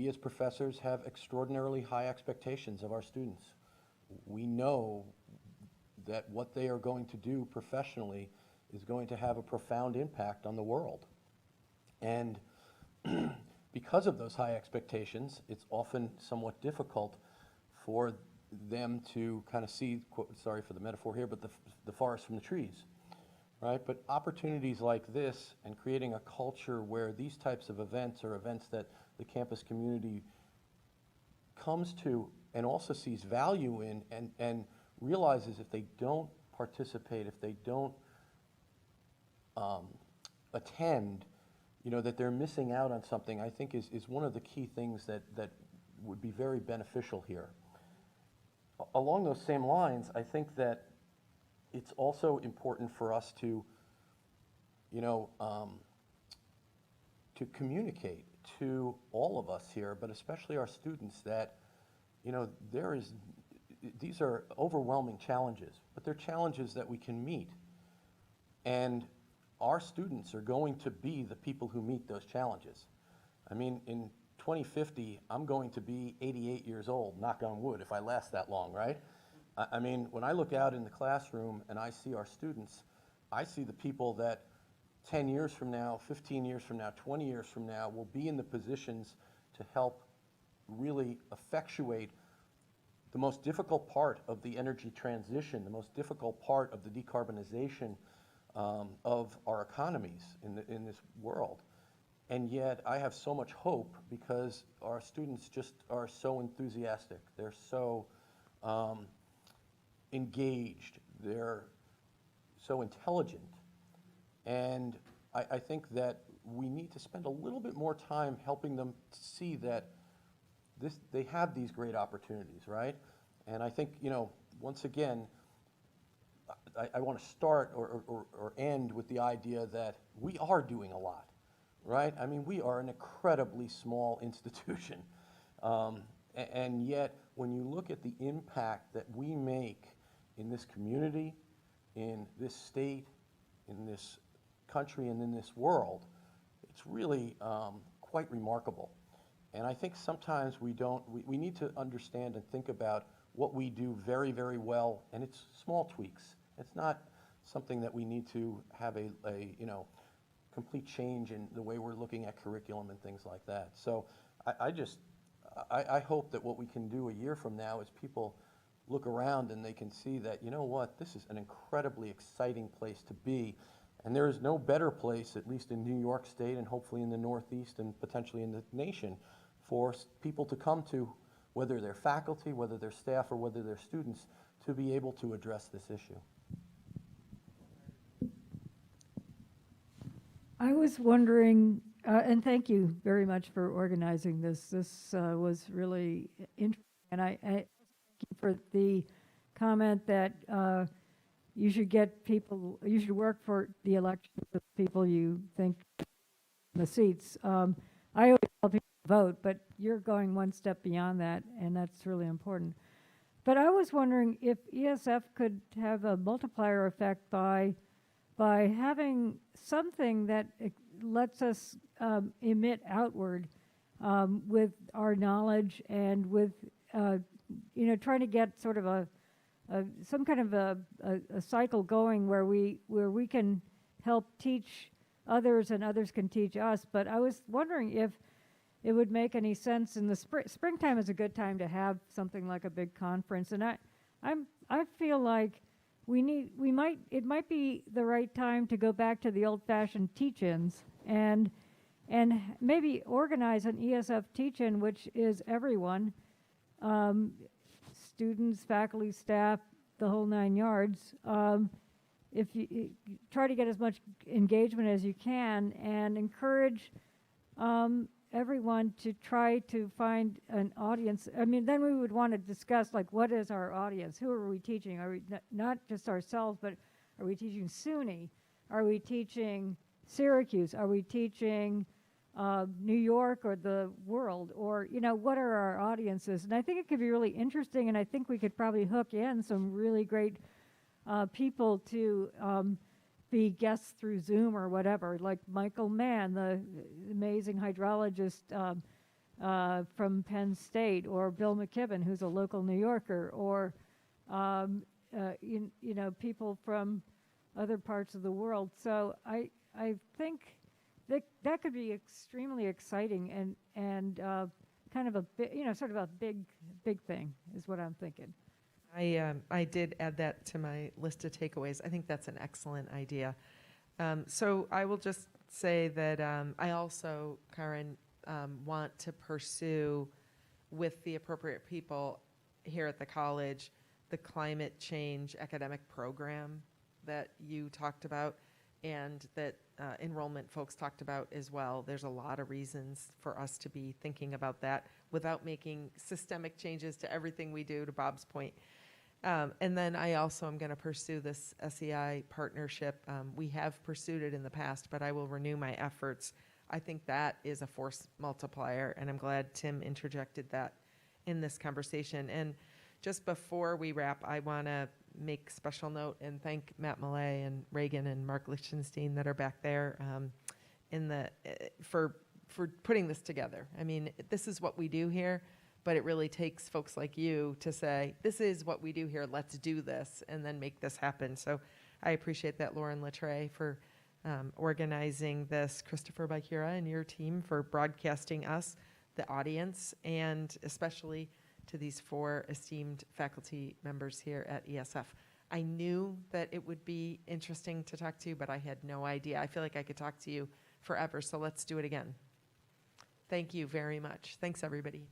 as professors have extraordinarily high expectations of our students. We know that what they are going to do professionally is going to have a profound impact on the world. And because of those high expectations, it's often somewhat difficult for them to kind of see, sorry for the metaphor here, but the forest from the trees, right? But opportunities like this and creating a culture where these types of events are events that the campus community comes to and also sees value in, and realizes if they don't participate, if they don't attend, you know, that they're missing out on something, I think is one of the key things that would be very beneficial here. Along those same lines, I think that it's also important for us to, you know, to communicate to all of us here, but especially our students, that, you know, these are overwhelming challenges, but they're challenges that we can meet. And our students are going to be the people who meet those challenges. I mean, in 2050, I'm going to be 88 years old, knock on wood, if I last that long, right? I mean, when I look out in the classroom and I see our students, I see the people that 10 years from now, 15 years from now, 20 years from now will be in the positions to help really effectuate the most difficult part of the energy transition, the most difficult part of the decarbonization of our economies in this world. And yet I have so much hope because our students just are so enthusiastic. They're so engaged. They're so intelligent. And I think that we need to spend a little bit more time helping them see that they have these great opportunities, right? And I think, you know, once again, I want to start or end with the idea that we are doing a lot, right? I mean, we are an incredibly small institution. And yet, when you look at the impact that we make in this community, in this state, in this country, and in this world, it's really quite remarkable. And I think sometimes we need to understand and think about what we do very, very well, and it's small tweaks. It's not something that we need to have a you know, complete change in the way we're looking at curriculum and things like that. So I hope that what we can do a year from now is people look around and they can see that, you know what, this is an incredibly exciting place to be. And there is no better place, at least in New York State and hopefully in the Northeast and potentially in the nation, for people to come to, whether they're faculty, whether they're staff, or whether they're students, to be able to address this issue. I was wondering, and thank you very much for organizing this. This was really interesting, and I thank you for the comment that you should get people, you should work for the election of people you think in the seats. I always tell people to vote, but you're going one step beyond that, and that's really important. But I was wondering if ESF could have a multiplier effect by having something that lets us emit outward with our knowledge and with, you know, trying to get sort of some kind of a cycle going where we can help teach others and others can teach us. But I was wondering if it would make any sense in the springtime is a good time to have something like a big conference, and I feel like it might be the right time to go back to the old-fashioned teach-ins and maybe organize an ESF teach-in, which is everyone, students, faculty, staff, the whole 9 yards. If you try to get as much engagement as you can and encourage everyone to try to find an audience. I mean, then we would want to discuss, like, what is our audience? Who are we teaching? Are we not just ourselves, but are we teaching SUNY? Are we teaching Syracuse? Are we teaching New York or the world? Or, you know, what are our audiences? And I think it could be really interesting, and I think we could probably hook in some really great people to be guests through Zoom or whatever, like Michael Mann, the amazing hydrologist from Penn State, or Bill McKibben, who's a local New Yorker, or you know, people from other parts of the world. So I think that could be extremely exciting and kind of a you know, sort of a big thing is what I'm thinking. I did add that to my list of takeaways. I think that's an excellent idea. So I will just say that I also, Karen, want to pursue with the appropriate people here at the college the climate change academic program that you talked about and that enrollment folks talked about as well. There's a lot of reasons for us to be thinking about that without making systemic changes to everything we do, to Bob's point. And then I also am going to pursue this SEI partnership. We have pursued it in the past, but I will renew my efforts. I think that is a force multiplier, and I'm glad Tim interjected that in this conversation. And just before we wrap, I want to make special note and thank Matt Malay and Reagan and Mark Lichtenstein that are back there for putting this together. I mean, this is what we do here. But it really takes folks like you to say, this is what we do here, let's do this, and then make this happen. So I appreciate that, Lauren Latre, for organizing this, Christopher Bakira and your team for broadcasting us, the audience, and especially to these 4 esteemed faculty members here at ESF. I knew that it would be interesting to talk to you, but I had no idea. I feel like I could talk to you forever, so let's do it again. Thank you very much. Thanks, everybody.